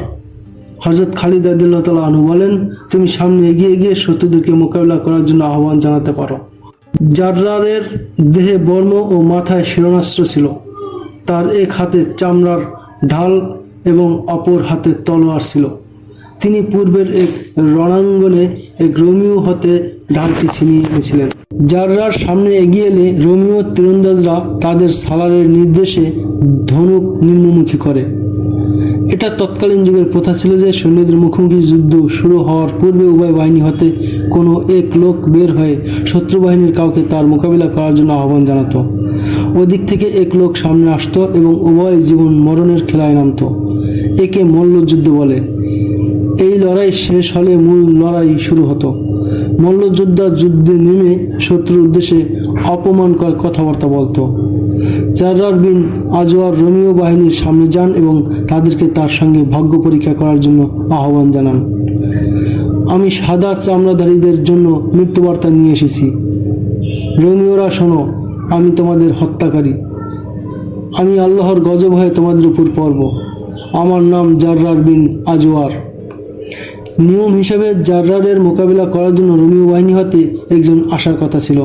হযরত খালিদ রাদিয়াল্লাহু তাআলা আনহু বলেন, তুমি সামনে এগিয়ে গিয়ে শত্রুদেরকে মোকাবিলা করার জন্য আহ্বান জানাতে পারো। জাররারের দেহে বর্ম ও মাথায় শিরোনাস্ত্র ছিল। তার এক হাতে চামড়ার ঢাল এবং অপর হাতে তলোয়ার ছিল। তিনি পূর্বের এক রণাঙ্গনে এক রোমিও হতে ঢালটি ছিনিয়ে এনেছিলেন। জাররার সামনে এগিয়ে এলে রোমিও তীরন্দাজরা তাদের সালারের নির্দেশে ধনুক নিম্নমুখী করে। এটা তৎকালীন যুগের প্রথা ছিল যে সৈন্যদের মুখোমুখি যুদ্ধ শুরু হওয়ার পূর্বে উভয় বাহিনী হতে কোনো এক লোক বের হয়ে শত্রু বাহিনীর কাউকে তার মোকাবিলা করার জন্য আহ্বান জানাতো। ওদিক থেকে এক লোক সামনে আসতো এবং উভয় জীবন মরণের খেলায় নামতো। একে মল্লযুদ্ধ বলে। এই লড়াই শেষ হলে মূল লড়াই শুরু হতো। মল্লযোদ্ধা যুদ্ধে নেমে শত্রুর উদ্দেশ্যে অপমানকর কথাবার্তা বলতো। জাররার বিন আজওয়ার রোমিও বাহিনীর সামনে যান এবং তাদেরকে তার সঙ্গে ভাগ্য পরীক্ষা করার জন্য আহ্বান জানান। আমি সাদা চামড়াধারীদের জন্য মৃত্যুবার্তা নিয়ে এসেছি। রোমিওরা শোনো, আমি তোমাদের হত্যাকারী। আমি আল্লাহর গজব হয়ে তোমাদের উপর পড়ব। আমার নাম জাররার বিন আজওয়ার। নিয়ম হিসাবে জাররারের মোকাবিলা করার জন্য রোমিও বাহিনী হতে একজন আসার কথা ছিল,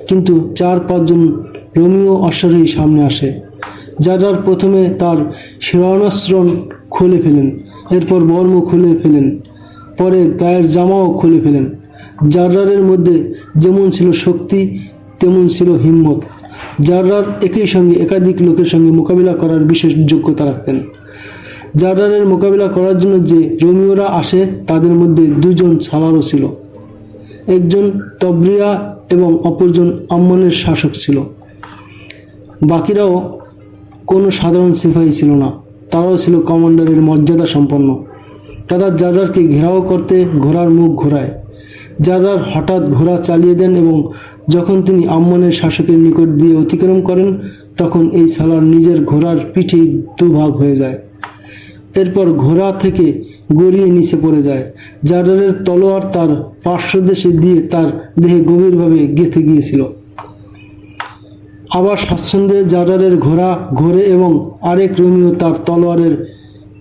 কিন্তু 4-5 জন রোমিও অশ্বারোহী সামনে আসে। জাররার প্রথমে তার শিরোনাস্ত্র খুলে ফেলেন, এরপর বর্ম খুলে ফেলেন, পরে গায়ের জামাও খুলে ফেলেন। জাররারের মধ্যে যেমন ছিল শক্তি তেমন ছিল হিম্মত। জাররার একই সঙ্গে একাধিক লোকের সঙ্গে মোকাবিলা করার বিশেষ যোগ্যতা রাখতেন। জাররারের মোকাবিলা করার জন্য যে রোমিওরা আসে তাদের মধ্যে 2 জন সালারও ছিল। একজন তবরিয়া এবং অপরজন আম্মানের শাসক ছিল। বাকিরাও কোনো সাধারণ সিপাহী ছিল না, তারাও ছিল কমান্ডারের মর্যাদা সম্পন্ন। তারা জাররারকে ঘেরাও করতে ঘোড়ার মুখ ঘোরায়। জাররার হঠাৎ ঘোড়া চালিয়ে দেন এবং যখন তিনি আম্মানের শাসকের নিকট দিয়ে অতিক্রম করেন তখন এই সালার নিজের ঘোড়ার পিঠেই দুভাগ হয়ে যায়। এরপর ঘোড়া থেকে গড়িয়ে নিচে পড়ে যায়। জাররারের তলোয়ার তার পার্শ্বদেশে দিয়ে তার দেহে গভীরভাবে গেঁথে গিয়েছিল। আবার স্বাচ্ছন্দ্যে জাররারের ঘোড়া ঘোরে এবং আরেক রোমিও তার তলোয়ারের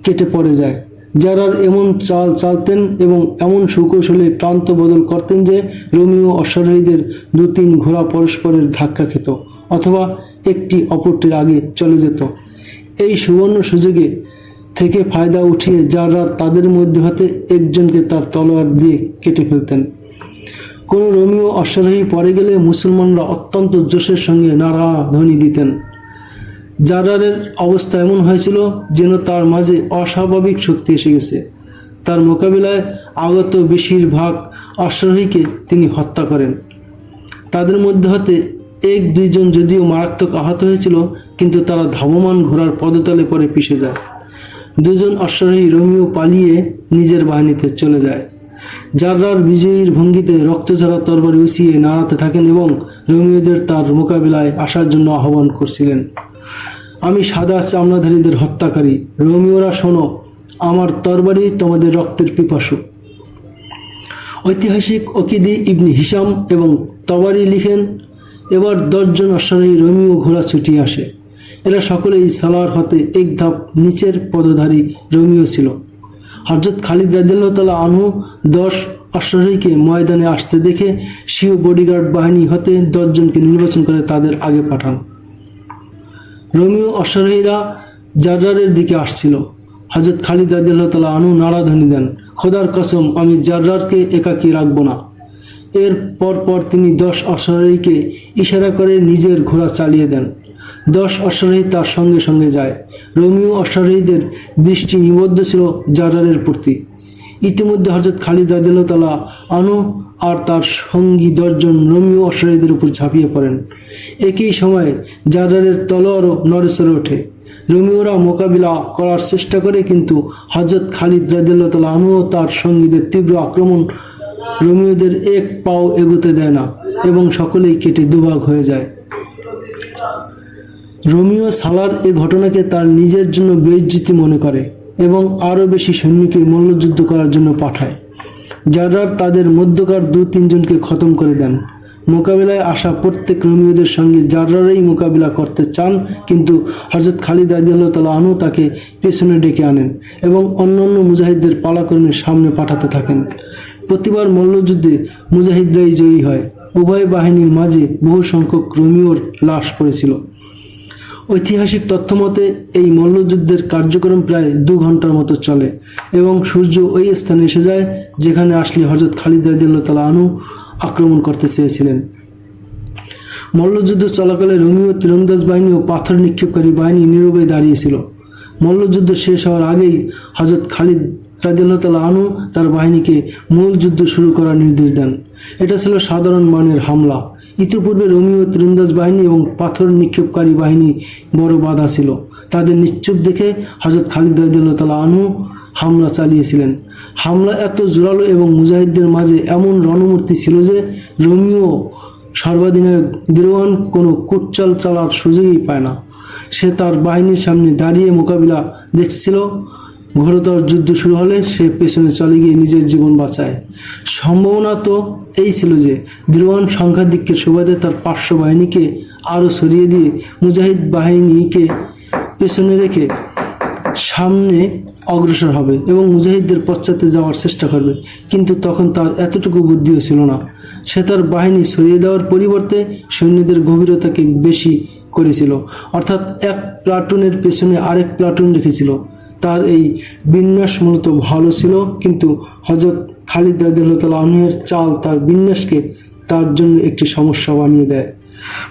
কেটে পড়ে যায়। জাররার এমন চাল চালতেন এবং এমন সুকৌশলে প্রান্ত বদল করতেন যে রোমিও অশ্বারোহীদের 2-3 ঘোড়া পরস্পরের ধাক্কা খেত অথবা একটি অপরটির আগে চলে যেত। এই সুবর্ণ সুযোগে থেকে ফায়দা উঠিয়ে জাররার তাদের মধ্যে হতে একজনকে তার তলোয়ার দিয়ে কেটে ফেলতেন। কোনো রোমিও অশ্বারোহী পরে গেলে মুসলমানরা অত্যন্ত জোশের সঙ্গে নারা ধ্বনি দিতেন। জাররারের অবস্থা এমন হয়েছিল যেন তার মাঝে অস্বাভাবিক শক্তি এসে গেছে। তার মোকাবিলায় আগত বেশিরভাগ অশ্বারোহীকে তিনি হত্যা করেন। তাদের মধ্যে হতে 1-2 জন যদিও মারাত্মক আহত হয়েছিল, কিন্তু তারা ধাবমান ঘোড়ার পদতলে পরে পিষে যায়। 2 জন অশ্বারোহী রোমিও পালিয়ে নিজের বাহিনীতে চলে যায়। জাররার বিজয়ীর ভঙ্গিতে রক্তঝরা তরবারি উঁচিয়ে নাড়াতে থাকেন এবং রোমিওদের তার মোকাবিলায় আসার জন্য আহ্বান করছিলেন। আমি সাদা চামড়াধারীদের হত্যাকারী। রোমিওরা শোনো, আমার তরবারি তোমাদের রক্তের পিপাসু। ঐতিহাসিক ওকিদি ইবনে হিশাম এবং তবারি লিখেন, এবার 10 জন অশ্বারোহী রোমিও ঘোড়া ছুটিয়ে আসে। এরা সকলেই সালার হতে এক ধাপ নিচের পদধারী রোমিও ছিল। হযরত খালিদ রাদিয়াল্লাহু তাআলা আনহু 10 অশ্বারোহীকে ময়দানে আসতে দেখে স্বীয় বডিগার্ড বাহিনী হতে 10 জনকে নির্বাচন করে তাদের আগে পাঠান। রোমিও অশ্বারোহীরা জাররারের দিকে আসছিল। হযরত খালিদ রাদিয়াল্লাহু তাআলা আনহু নারাধ্বনি দেন, খোদার কসম, আমি জাররারকে একাকী রাখব না। এর পরপর তিনি 10 অশ্বারোহীকে ইশারা করে নিজের ঘোড়া চালিয়ে দেন। 10 অশ্বারোহী তার সঙ্গে সঙ্গে যায়। রোমীয় অশ্বারোহীদের দৃষ্টি নিবদ্ধ ছিল জাররারের প্রতি। ইতিমধ্যে হযরত খালিদ রাদিয়াল্লাহু তাআলা আনহু আর তার সঙ্গী 10 জন রোমীয় অশ্বারোহীদের উপর ঝাঁপিয়ে পড়েন। একই সময়ে জাররারের তলোয়ারও নড়েচড়ে ওঠে। রোমীয়রা মোকাবিলা করার চেষ্টা করে, কিন্তু হযরত খালিদ রাদিয়াল্লাহু তাআলা আনহু ও তার সঙ্গীদের তীব্র আক্রমণ রোমীয়দের এক পাও এগোতে দেয় না এবং সকলেই কেটে দুভাগ হয়ে যায়। রোমীয় সালার এই ঘটনাকে তার নিজের জন্য বেইজ্জতি মনে করে এবং আরও বেশি সৈন্যকে মল্লযুদ্ধ করার জন্য পাঠায়। জাররার তাদের মধ্যকার 2-3 জনকে খতম করে দেন। মোকাবিলায় আসা প্রত্যেক রোমীয়দের সঙ্গে জাররারই মোকাবিলা করতে চান, কিন্তু হযরত খালিদ রাদিয়াল্লাহু তাআলা আনহু তাকে পেছনে ডেকে আনেন এবং অন্যান্য মুজাহিদদের পালাক্রমে সামনে পাঠাতে থাকেন। প্রতিবার মল্লযুদ্ধে মুজাহিদরাই জয়ী হয়। উভয় বাহিনীর মাঝে বহু সংখ্যক রোমীয়র লাশ পড়েছিল। ঐতিহাসিক তথ্য মতে এই মল্লযুদ্ধের কার্যক্রম প্রায় 2 ঘন্টার মতো চলে এবং সূর্য ওই স্থানে এসে যায় যেখানে আসলে হযরত খালিদ রাদিয়াল্লাহু তাআলা আনহু আক্রমণ করতে চেয়েছিলেন। মল্লযুদ্ধ চলাকালে রোমীয় তীরন্দাজ বাহিনী ও পাথর নিক্ষেপকারী বাহিনী নীরবে দাঁড়িয়েছিল। মল্লযুদ্ধ শেষ হওয়ার আগেই হযরত খালিদ রাদিয়াল্লাহু তাআলা আনহু তার বাহিনীকে মূল যুদ্ধ শুরু করার নির্দেশ দেন। এটা ছিল সাধারণ মানের হামলা। ইতিপূর্বে রোমীয় তীরন্দাজ বাহিনী এবং পাথর নিক্ষেপকারী বাহিনী বড় বাধা ছিল। তাদের নিশ্চুপ দেখে হযরত খালিদ রাদিয়াল্লাহু তাআলা আনহু হামলা চালিয়েছিলেন। হামলা এত জোরালো এবং মুজাহিদদের মাঝে এমন রণমূর্তি ছিল যে রোমীয় সর্বাধিনায়ক দিরওয়ান কোনো কুটচাল চালার সুযোগই পায় না। সে তার বাহিনীর সামনে দাঁড়িয়ে মোকাবিলা দেখছিল। ঘোরতর যুদ্ধ শুরু হলে সে পেছনে চলে গিয়ে নিজের জীবন বাঁচায়। সম্ভাবনা তো এই ছিল যে দিরওয়ান সংখ্যাধিক্যের সুবাদে তার পার্শ্ব বাহিনীকে আরও সরিয়ে দিয়ে মুজাহিদ বাহিনীকে পেছনে রেখে সামনে অগ্রসর হবে এবং মুজাহিদদের পশ্চাতে যাওয়ার চেষ্টা করবে, কিন্তু তখন তার এতটুকু বুদ্ধিও ছিল না। সে তার বাহিনী সরিয়ে দেওয়ার পরিবর্তে সৈন্যদের গভীরতাকে বেশি করেছিল, অর্থাৎ এক প্লাটুনের পেছনে আরেক প্লাটুন রেখেছিল। তার এই বিন্যাস মূলত ভালো ছিল, কিন্তু হযরত খালিদ রাদিয়াল্লাহু তাআলা আনহুর চাল তার বিন্যাসকে তার জন্য একটি সমস্যা বানিয়ে দেয়।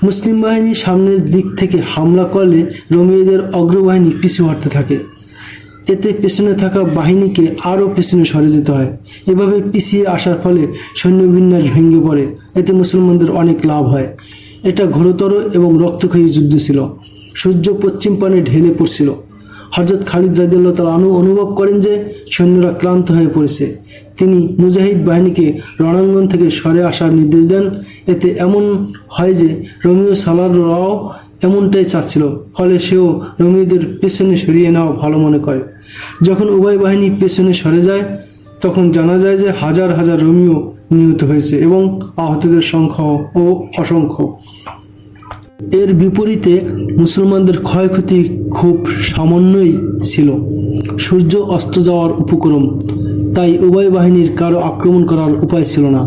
মুসলিম বাহিনী সামনের দিক থেকে হামলা করলে রোমীয়দের অগ্রবাহিনী পিছু হটতে থাকে। এতে পেছনে থাকা বাহিনীকে আরও পেছনে সরে যেতে হয়। এভাবে পিছিয়ে আসার ফলে সৈন্যবিন্যাস ভেঙে পড়ে। এতে মুসলমানদের অনেক লাভ হয়। এটা ঘোরতর এবং রক্তক্ষয়ী যুদ্ধ ছিল। সূর্য পশ্চিম পানে ঢেলে পড়ছিল। হযরত খালিদ রাদিয়াল্লাহু তাআলা আনহু অনুভব করেন যে সৈন্যরা ক্লান্ত হয়ে পড়েছে। তিনি মুজাহিদ বাহিনীকে রণাঙ্গন থেকে সরে আসার নির্দেশ দেন। এতে এমন হয় যে রোমীয় সালাররাও এমনটাই চাচ্ছিল, ফলে সেও রোমীয়দের পেছনে সরিয়ে নেওয়া ভালো মনে করে। যখন উভয় বাহিনী পেছনে সরে যায় তখন জানা যায় যে হাজার হাজার রোমীয় নিহত হয়েছে এবং আহতদের সংখ্যাও অসংখ্য। এর বিপরীতে মুসলমানদের ক্ষয়ক্ষতি খুব সামান্যই ছিল। সূর্য অস্ত যাওয়ার উপক্রম, তাই উভয় বাহিনীর কারো আক্রমণ করার উপায় ছিল না।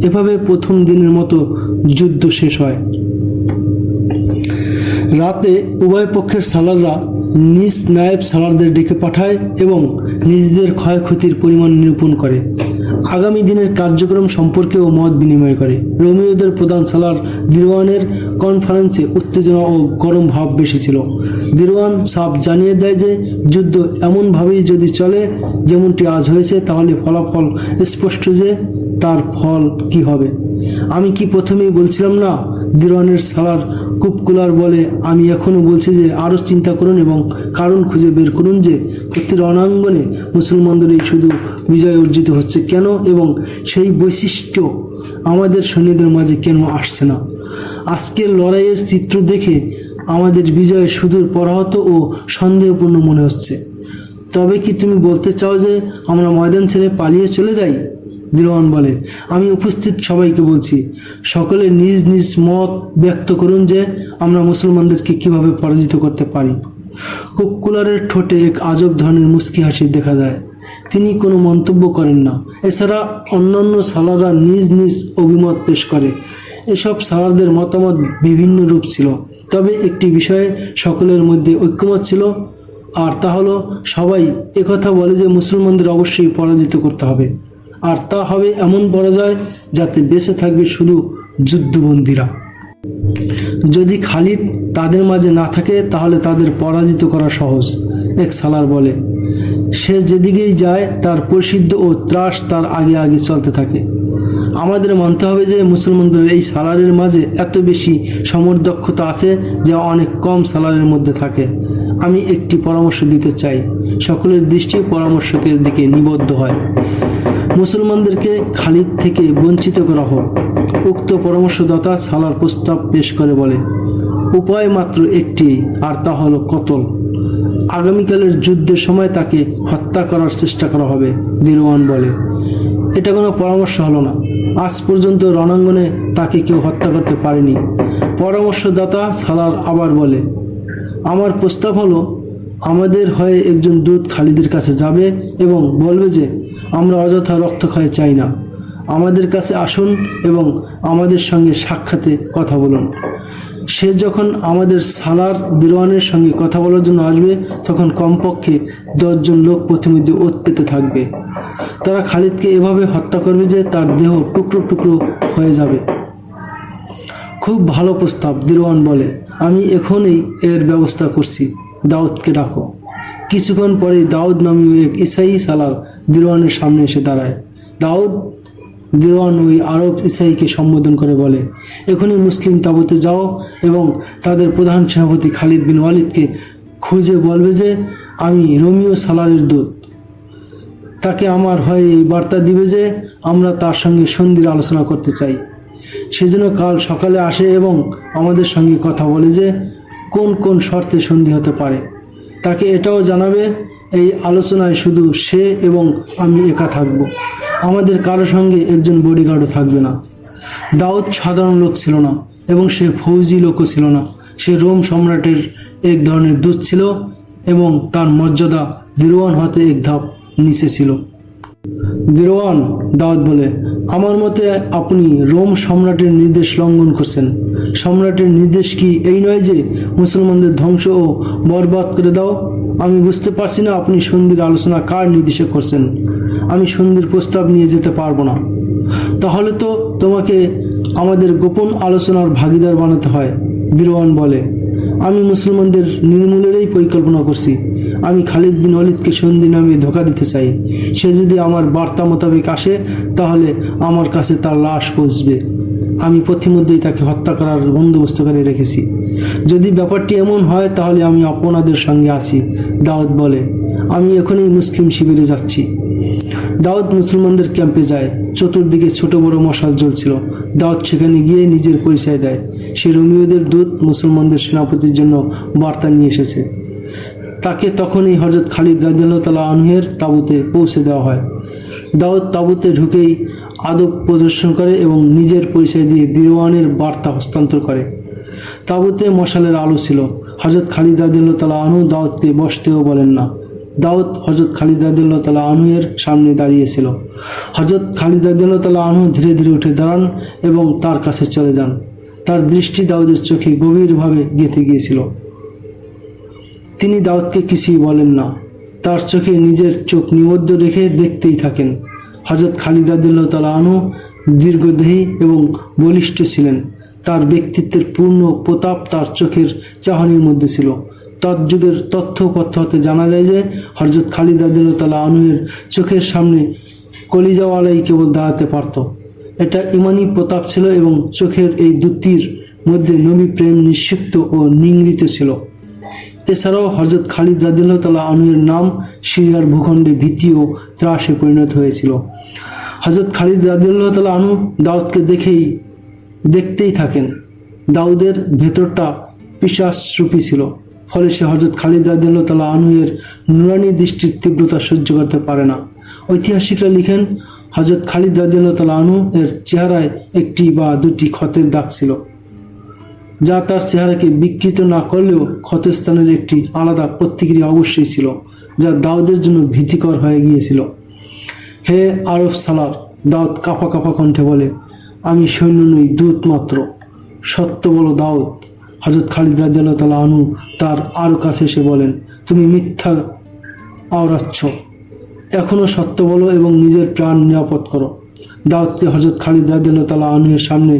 এভাবে প্রথম দিনের মতো যুদ্ধ শেষ হয়। রাতে উভয় পক্ষের সালাররা নিজ নায়েব সালারদের ডেকে পাঠায় এবং নিজেদের ক্ষয়ক্ষতির পরিমাণ নিরূপণ করে। আগামী দিনের কার্যক্রম সম্পর্কেও মত বিনিময় করে। রোমীয়দের প্রধান সালার দিরওয়ানের কনফারেন্সে উত্তেজনা ও গরম ভাব বেশি ছিল। দিরওয়ান সাফ জানিয়ে দেয় যে যুদ্ধ এমনভাবেই যদি চলে যেমনটি আজ হয়েছে, তাহলে ফলাফল স্পষ্ট যে তার ফল কি হবে। আমি কি প্রথমেই বলছিলাম না? দিরওয়ানের সালার কুপকুলার বলে, আমি এখনও বলছি যে আরও চিন্তা করুন এবং কারণ খুঁজে বের করুন যে প্রতি রণাঙ্গনে মুসলমানদেরই শুধু বিজয় অর্জিত হচ্ছে কেন এবং সেই বৈশিষ্ট্য আমাদের সৈন্যদের মাঝে কেন আসছে না। আজকের লড়াইয়ের চিত্র দেখে আমাদের বিজয় সুদূর পরাহত ও সন্দেহপূর্ণ মনে হচ্ছে। তবে কি তুমি বলতে চাও যে আমরা ময়দান ছেড়ে পালিয়ে চলে যাই? দিরওয়ান বলে, আমি উপস্থিত সবাইকে বলছি, সকলে নিজ নিজ মত ব্যক্ত করুন যে আমরা মুসলমানদেরকে কিভাবে পরাজিত করতে পারি। কুপকুলারের ঠোঁটে এক আজব ধরনের মুচকি হাসি দেখা যায়। তিনি কোনো মন্তব্য করেন না। এছাড়া অন্যান্য সালাররা নিজ নিজ অভিমত পেশ করে। এসব সালারদের মতামত বিভিন্ন রূপ ছিল, তবে একটি বিষয়ে সকলের মধ্যে ঐক্যমত ছিল, আর তা হলো সবাই একথা বলে যে মুসলমানদের অবশ্যই পরাজিত করতে হবে। আর তা হবে এমন পরাজয় যাতে বেঁচে থাকবে শুধু যুদ্ধবন্দীরা। যদি খালিদ তাদের মাঝে না থাকে তাহলে তাদের পরাজিত করা সহজ, এক সালার বলে। সে যেদিকেই যায় তার প্রসিদ্ধ ও ত্রাস তার আগে আগে চলতে থাকে। আমাদের মানতে হবে যে মুসলমানদের এই সালারের মাঝে এত বেশি সমরদক্ষতা আছে যা অনেক কম সালারের মধ্যে থাকে। আমি একটি পরামর্শ দিতে চাই, সকলের দৃষ্টি পরামর্শকের দিকে নিবদ্ধ হয়। মুসলমানদেরকে খালিদ থেকে বঞ্চিত করা হোক। উক্ত পরামর্শদাতা সালার প্রস্তাব পেশ করে বলে, উপায় মাত্র একটি, আর তা হলো কতল। আগামীকালের যুদ্ধের সময় তাকে হত্যা করার চেষ্টা করা হবে, দিরওয়ান বলে। এটা কোনো পরামর্শ হলো না, আজ পর্যন্ত রণাঙ্গনে তাকে কেউ হত্যা করতে পারেনি। পরামর্শদাতা সালার আবার বলে, আমার প্রস্তাব হলো আমাদের হয়ে একজন দূত খালিদের কাছে যাবে এবং বলবে যে আমরা অযথা রক্তক্ষয় চাই না, আমাদের কাছে আসুন এবং আমাদের সঙ্গে সাক্ষাতে কথা বলুন। সে যখন আমাদের সালার দিরওয়ানের সঙ্গে কথা বলার জন্য আসবে তখন কমপক্ষে 10 জন লোক প্রতিমধ্যে ওত পেতে থাকবে। তারা খালিদকে এভাবে হত্যা করবে যে তার দেহ টুকরো টুকরো হয়ে যাবে। খুব ভালো প্রস্তাব, দিরওয়ান বলে। আমি এখনই এর ব্যবস্থা করছি, দাউদকে ডাকো। কিছুক্ষণ পরে দাউদ নামীয় এক ইসাই সালার দিরওয়ানের সামনে এসে দাঁড়ায়। দাউদ দিরওয়ান ওই আরব ইসাইকে সম্বোধন করে বলে, এখনই মুসলিম তাবুতে যাও এবং তাদের প্রধান সেনাপতি খালিদ বিন ওয়ালিদকে খুঁজে বলবে যে আমি রোমিও সালারের দূত। তাকে আমার হয়ে এই বার্তা দিবে যে আমরা তার সঙ্গে সন্ধির আলোচনা করতে চাই। সেজন্য কাল সকালে আসে এবং আমাদের সঙ্গে কথা বলে যে কোন কোন শর্তে সন্ধি হতে পারে। তাকে এটাও জানাবে এই আলোচনায় শুধু সে এবং আমি একা থাকব, আমাদের কারো সঙ্গে একজন বডিগার্ডও থাকবে না। দাউদ সাধারণ লোক ছিল না এবং সে ফৌজি লোকও ছিল না। সে রোম সম্রাটের এক ধরনের দূত ছিল এবং তার মর্যাদা দিরওয়ান হতে এক ধাপ নিচে ছিল। দিরওয়ান, দাউদ বলে, আমার মতে আপনি রোম সম্রাটের নির্দেশ লঙ্ঘন করছেন। সম্রাটের নির্দেশ কি এই নয় যে মুসলমানদের ধ্বংস ও বরবাদ করে দাও? আমি বুঝতে পারছি না আপনি সন্ধির আলোচনা কার নির্দেশে করছেন। আমি সন্ধির প্রস্তাব নিয়ে যেতে পারবো না। তাহলে তো তোমাকে আমাদের গোপন আলোচনার ভাগিদার বানাতে হয়, দিরওয়ান বলে। আমি মুসলমানদের নির্মূলেরই পরিকল্পনা করছি। আমি খালিদ বিন ওয়ালিদকে সন্ধি নামিয়ে ধোঁকা দিতে চাই। সে যদি আমার বার্তা মোতাবেক আসে তাহলে আমার কাছে তার লাশ পৌঁছবে। আমি পথিমধ্যেই তাকে হত্যা করার বন্দোবস্ত করে রেখেছি। যদি ব্যাপারটি এমন হয় তাহলে আমি আপনাদের সঙ্গে আছি, দাউদ বলে। আমি এখনই মুসলিম শিবিরে যাচ্ছি। দাউদ মুসলমানদের ক্যাম্পে যায়। চতুর্দিকে ছোট বড় মশাল জ্বলছিল। দাউদ সেখানে গিয়ে নিজের পরিচয় দেয়। সে রোমিওদের দূত, মুসলমানদের সেনাপতির জন্য বার্তা নিয়ে এসেছে। তাকে তখনই হযরত খালিদ রাদিয়াল্লাহু তাআলা আনহুর তাঁবুতে পৌঁছে দেওয়া হয়। দাউদ তাঁবুতে ঢুকেই আদব প্রদর্শন করে এবং নিজের পরিচয় দিয়ে দিরওয়ানের বার্তা হস্তান্তর করে। তাঁবুতে মশালের আলো ছিল। হযরত খালিদ রাদিয়াল্লাহু তাআলা আনহু দাউদকে বসতেও বলেন না। দাউদ হযরত খালিদ রাদিয়াল্লাহু তাআলা আনহুর সামনে দাঁড়িয়েছিল। হযরত খালিদ রাদিয়াল্লাহু তাআলা আনহু ধীরে ধীরে উঠে দাঁড়ান এবং তার কাছে চলে যান। তার দৃষ্টি দাউদের চোখে গভীরভাবে গেঁথে গিয়েছিল। তিনি দাউদকে কিছুই বলেন না, তার চোখে নিজের চোখ নিবদ্ধ রেখে দেখতেই থাকেন। হযরত খালিদ রাদিয়াল্লাহু তাআলা আনহু দীর্ঘদেহী এবং বলিষ্ঠ ছিলেন। তার ব্যক্তিত্বের পূর্ণ প্রতাপ তার চোখের চাহনির মধ্যে ছিল। তৎযুগের তথ্যপত্র হতে জানা যায় যে হযরত খালিদ রাদিয়াল্লাহু তাআলা আনহুর চোখের সামনে কলিজাওয়ালাই কেবল দাঁড়াতে পারত। এটা ইমানি প্রতাপ ছিল এবং চোখের এই দুটির মধ্যে নবী প্রেম নিঃসিক্ত ও নিংড়িত ছিল। এছাড়াও হযরত খালিদ রাদিয়াল্লাহু তাআলা আনহুর নাম সিরিয়ার ভূখণ্ডে ভীতি ও ত্রাসে পরিণত হয়েছিল। হযরত খালিদ রাদিয়াল্লাহু তাআলা আনহু দাউদকে দেখতেই থাকেন। দাউদের ভেতরটা পিশাচরূপী ছিল, ফলে সে হযরত খালিদ রাদিয়াল্লাহু তাআলা আনহুর নুরানি দৃষ্টির তীব্রতা সহ্য করতে পারে না। ঐতিহাসিকরা লিখেন, হযরত খালিদ রাদিয়াল্লাহু তাআলা আনহু এর চেহারায় একটি বা দুটি ক্ষতের দাগ ছিল, যা তার চেহারাকে বিকৃত না করলেও ক্ষতস্থানের একটি আলাদা প্রতিক্রিয়া অবশ্যই ছিল, যা দাউদের জন্য ভীতিকর হয়ে গিয়েছিল। হে আরব সালার, দাউদ কাঁপা কাঁপা কণ্ঠে বলে, আমি সৈন্য নই, দূত মাত্র। সত্য বলো দাউদ। হযরত খালিদ রাদিয়াল্লাহু তাআলা আনহু তার আরও কাছে এসে বলেন, তুমি মিথ্যা আওড়াচ্ছ। এখনও সত্য বলো এবং নিজের প্রাণ নিরাপদ করো। দাউদকে হযরত খালিদ রাদিয়াল্লাহু তাআলা আনহুর সামনে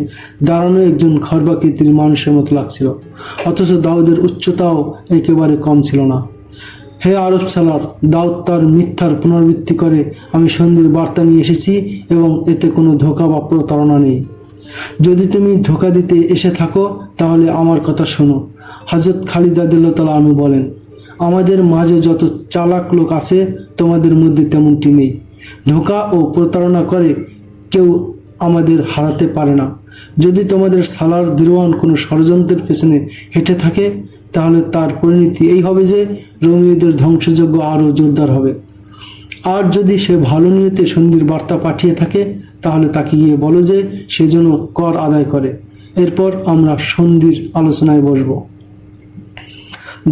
দাঁড়ানো একজন খর্বাকৃতির মানুষের মতো লাগছিল, অথচ দাউদের উচ্চতাও একেবারে কম ছিল না। হে আরব সালার, দাউদ তার মিথ্যার পুনরাবৃত্তি করে, আমি সন্ধির বার্তা নিয়ে এসেছি এবং এতে কোনো ধোঁকা বা প্রতারণা নেই। যদি তুমি ধোঁকা দিতে এসে থাকো তাহলে আমার কথা শোনো। হযরত খালিদ রাদিয়াল্লাহু তাআলা আনহু বলেন, আমাদের মাঝে যত চালাক লোক আছে তোমাদের মধ্যে তেমনটি নেই। ধোঁকা ও প্রতারণা করে কেউ আমাদের হারাতে পারে না। যদি তোমাদের সালার দিরওয়ান কোনো ষড়যন্ত্রের পেছনে হেঁটে থাকে তাহলে তার পরিণতি এই হবে যে রোমীয়দের ধ্বংসযজ্ঞ আরও জোরদার হবে। আর যদি সে ভালো নিয়তে সন্ধির বার্তা পাঠিয়ে থাকে তাহলে তাকে গিয়ে বলো যে সে যেন কর আদায় করে, এরপর আমরা সন্ধির আলোচনায় বসব।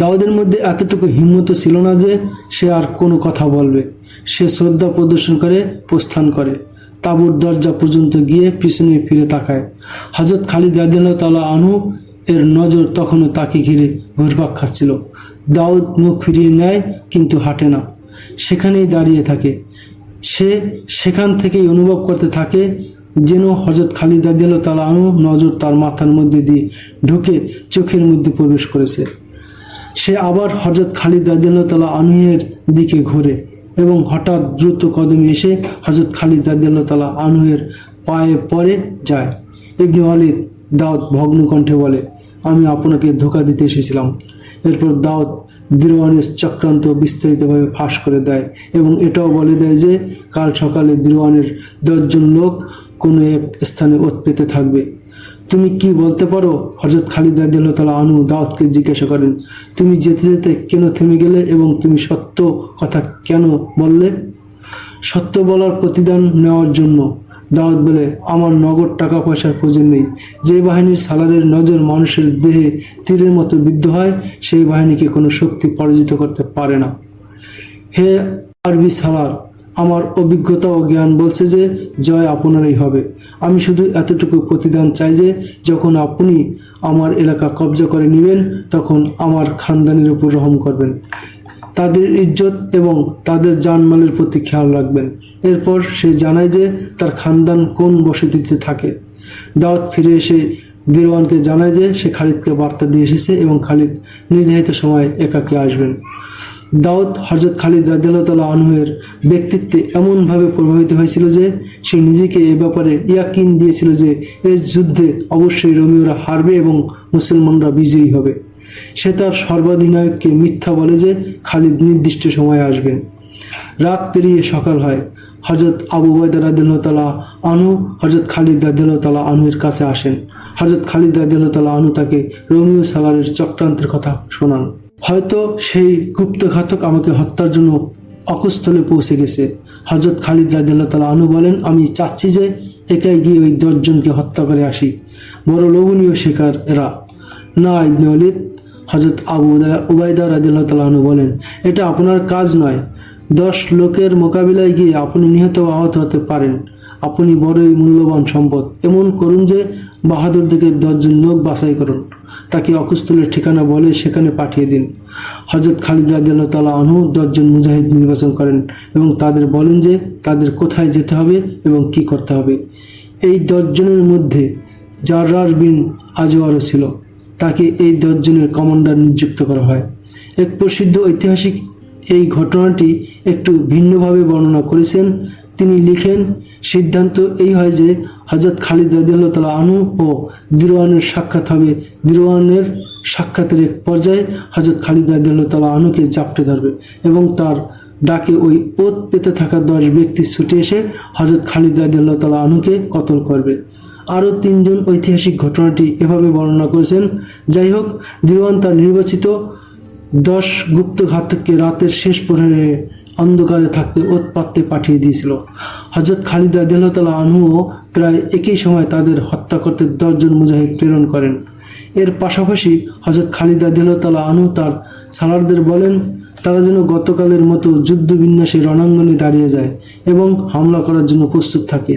দাউদের মধ্যে এতটুকু হিম্মত ছিল না যে সে আর কোনো কথা বলবে। সে শ্রদ্ধা প্রদর্শন করে প্রস্থান করে, তাঁবুর দরজা পর্যন্ত গিয়ে পিছনে ফিরে তাকায়। হযরত খালিদ রাদিয়াল্লাহু তাআলা আনহু এর নজর তখনও তাকে ঘিরে ঘুরপাক খাচ্ছিল। দাউদ মুখ ফিরিয়ে নেয় কিন্তু হাঁটে না, সেখানেই দাঁড়িয়ে থাকে। সে সেখান থেকেই অনুভব করতে থাকে যেন হযরত খালিদ রাদিয়াল্লাহু তাআলা আনহু নজর তার মাথার মধ্যে দিয়ে ঢুকে চোখের মধ্যে প্রবেশ করেছে। সে আবার হযরত খালিদ রাদিয়াল্লাহু তাআলা আনহুর দিকে ঘোরে এবং হঠাৎ দ্রুত কদমে এসে হযরত খালিদ রাদিয়াল্লাহু তাআলা আনহুর পায়ে পড়ে যায়। ইবনে ওয়ালিদ দাউদ ভগ্ন কণ্ঠে বলে, আমি আপনাকে ধোঁকা দিতে এসেছিলাম। এরপর দাউদ দিরওয়ানের চক্রান্ত বিস্তারিতভাবে ফাঁস করে দেয় এবং এটাও বলে দেয় যে কাল সকালে দিরওয়ানের 10 জন লোক কোনো এক স্থানে ওত পেতে থাকবে। তুমি কি বলতে পারো? হযরত খালিদ রাদিয়াল্লাহু তাআলা আনহু দাউদকে জিজ্ঞাসা করেন, তুমি যেতে যেতে কেন থেমে গেলে এবং তুমি সত্য কথা কেন বললে? সত্য বলার প্রতিদান নেওয়ার জন্য। দাউদ বলে, আমার নগদ টাকা পয়সার প্রয়োজন নেই। যে বাহিনীর সালারের নজর মানুষের দেহে তীরের মতো বিদ্ধ হয় সেই বাহিনীকে কোনো শক্তি পরাজিত করতে পারে না। হে আরবি সালার, আমার অভিজ্ঞতা ও জ্ঞান বলছে যে জয় আপনারই হবে। আমি শুধু এতটুকু প্রতিদান চাই যে যখন আপনি আমার এলাকা কবজা করে নেবেন তখন আমার খানদানের উপর রহম করবেন, তাদের ইজ্জত এবং তাদের জানমালের প্রতি খেয়াল রাখবেন। এরপর সে জানায় যে তার খানদান কোন বসতিতে থাকে। দাউদ ফিরে এসে দিরওয়ানকে জানায় যে সে খালিদকে বার্তা দিয়ে এসেছে এবং খালিদ নির্ধারিত সময় একাকী আসবেন। দাউদ হযরত খালিদ রাদিয়াল্লাহু তাআলা আনহুর ব্যক্তিত্বে এমনভাবে প্রভাবিত হয়েছিল যে সে নিজেকে এ ব্যাপারে ইয়াকিন দিয়েছিল যে এই যুদ্ধে অবশ্যই রোমীয়রা হারবে এবং মুসলমানরা বিজয়ী হবে। সে তার সর্বাধিনায়ককে মিথ্যা বলে যে খালিদ নির্দিষ্ট সময়ে আসবেন। রাত পেরিয়ে সকাল হয়। হযরত আবু উবাইদা রাদিয়াল্লাহু তাআলা আনহু হযরত খালিদ রাদিয়াল্লাহু তাআলা আনহুর কাছে আসেন। হযরত খালিদ রাদিয়াল্লাহু তাআলা আনহু তাকে রোমীয় সালারের চক্রান্তের কথা শোনান। হয়তো সেই গুপ্তঘাতক আমাকে হত্যার জন্য অকুস্থলে পৌঁছে গেছে। হযরত খালিদ রাদিয়াল্লাহু তাআলা আনহু বলেন, আমি চাচ্ছি যে একাই গিয়ে ওই 10 জনকে হত্যা করে আসি। বড় লোভনীয় শিকার এরা। না ইবনে ওয়ালিদ, হযরত আবু উবাইদা রাদিয়াল্লাহু তাআলা আনহু বলেন, এটা আপনার কাজ নয়। 10 লোকের মোকাবিলায় গিয়ে আপনি নিহত বা আহত হতে পারেন। আপনি বড়ই মূল্যবান সম্পদ। এমন করুন যে বাহাদুর দিকে 10 জন লোক বাছাই করুন, তাকে অকুস্থলের ঠিকানা বলে সেখানে পাঠিয়ে দিন। হযরত খালিদ রাদিয়াল্লাহু তাআলা আনহু 10 জন মুজাহিদ নির্বাচন করেন এবং তাদের বলেন যে তাদের কোথায় যেতে হবে এবং কি করতে হবে। এই 10 জনের মধ্যে জাররার বিন আজওয়ারও ছিল। তাকে এই 10 জনের কমান্ডার নিযুক্ত করা হয়। এক প্রসিদ্ধ ঐতিহাসিক এই ঘটনাটি একটু ভিন্নভাবে বর্ণনা করেছেন। তিনি লিখেন, সিদ্ধান্ত এই হয় যে হযরত খালিদ রাদিয়াল্লাহু তাআলা আনহু ও দিরওয়ানের সাক্ষাৎ হবে। দিরওয়ানের সাক্ষাতের এক পর্যায়ে হযরত খালিদ রাদিয়াল্লাহু তাআলা আনহুকে জাপটে ধরবে এবং তার ডাকে ওই ওত পেতে থাকা 10 ব্যক্তি ছুটে এসে হযরত খালিদ রাদিয়াল্লাহু তাআলা আনহুকে কতল করবে। আরও 3 জন ঐতিহাসিক ঘটনাটি এভাবে বর্ণনা করেছেন। যাই হোক, দিরওয়ান তার নির্বাচিত 10 গুপ্তঘাতককে রাতের শেষ প্রহরে অন্ধকারে থাকতে ওত পাততে পাঠিয়ে দিয়েছিল। হযরত খালিদ রাদিয়াল্লাহু তাআলা আনহুও প্রায় একই সময় তাদের হত্যা করতে 10 জন মুজাহিদ প্রেরণ করেন। এর পাশাপাশি হযরত খালিদ রাদিয়াল্লাহু তাআলা আনহু তার সালারদের বলেন তারা যেন গতকালের মতো যুদ্ধ বিন্যাসে রণাঙ্গনে দাঁড়িয়ে যায় এবং হামলা করার জন্য প্রস্তুত থাকে।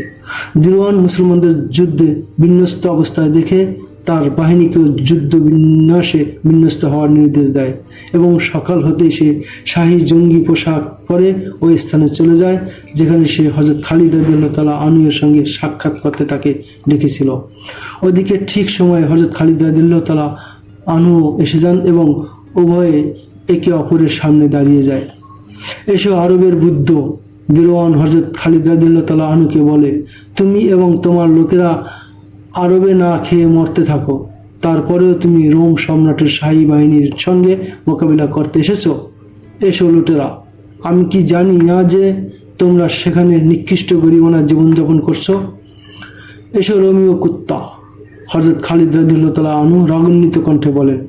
দিরওয়ান মুসলমানদের যুদ্ধে বিন্যস্ত অবস্থায় দেখে তার বাহিনীকে যুদ্ধ বিন্যাসে বিন্যস্ত হওয়ার নির্দেশ দেয় এবং সকাল হতেই সে শাহী জঙ্গি পোশাক পরে ওই স্থানে চলে যায় যেখানে সে হযরত খালিদ রাদিয়াল্লাহু তাআলা আনহুর সঙ্গে সাক্ষাৎ করতে তাকে ডেকেছিল। ওদিকে ঠিক সময়ে হযরত খালিদ রাদিয়াল্লাহু তাআলা আনহু এসে যান এবং উভয়ে একে অপরের সামনে দাঁড়িয়ে যায়। এসো আরবের বুদ্ধ। দিরওয়ান হযরত খালিদ রাদিয়াল্লাহু তাআলা আনহুকে বলে, তুমি এবং তোমার লোকেরা আরবে না খেয়ে মরতে থাকো, তারপরেও তুমি রোম সম্রাটের শাহী বাহিনীর সঙ্গে মোকাবিলা করতে এসেছো। এসো লুটেরা, আমি কি জানি না যে তোমরা সেখানে নিকৃষ্ট গরিবনা জীবনযাপন করছো? এসো রোমীয় কুত্তা। হযরত খালিদ রাদিয়াল্লাহু তাআলা আনহু রাগান্বিত কণ্ঠে বলেন,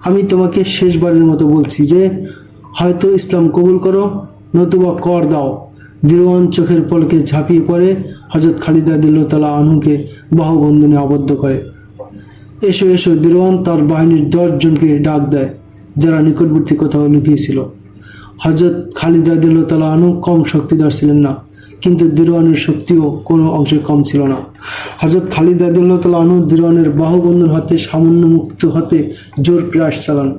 আমি তোমাকে শেষবারের মতো বলছি যে হয়তো ইসলাম কবুল করো নতুবা কর দাও। দিরওয়ান চোখের পলকে ঝাঁপিয়ে পড়ে হযরত খালিদ রাদিয়াল্লাহু তাআলা আনহুকে বাহুবন্ধনে আবদ্ধ করে। এসো এসো। দিরওয়ান তার বাহিনীর 10 জনকে ডাক দেয় যারা নিকটবর্তী কোথাও লুকিয়েছিল। হযরত খালিদ রাদিয়াল্লাহু তাআলা আনহু কম শক্তিধর ছিলেন না, কিন্তু দিরওয়ানের শক্তিও কোনো অংশে কম ছিল না। হযরত খালিদ রাদিয়াল্লাহু তাআলা আনহু দিরওয়ানের বাহুবন্ধন হতে সামান্য মুক্ত হতে জোর প্রয়াস চালান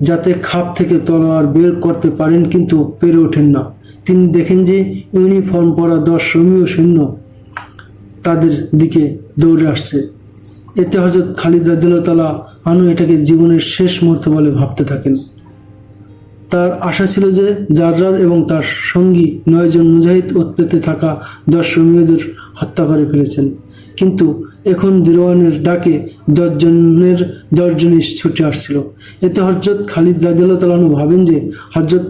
যাতে খাপ থেকে তলোয়ার বের করতে পারেন, কিন্তু পেরে ওঠেন না। তিনি দেখেন যে ইউনিফর্ম পরা 10 রোমীয় সৈন্য তাদের দিকে দৌড়ে আসছে। এতে হযরত খালিদ রাদিয়াল্লাহু তাআলা আনহু এটাকে জীবনের শেষ মুহূর্ত বলে ভাবতে থাকেন। তার আশা ছিল যে জাররার এবং তার সঙ্গী 9 জন মুজাহিদ উৎপেতে থাকা 10 রোমীয়দের হত্যা করে ফেলেছেন, কিন্তু এখন দিরওয়ানের ডাকে 10 জনই ছুটে আসছিল। এতে হযরত খালিদ রাদিয়াল্লাহু তাআলা আনহু ভাবেন যে হযরত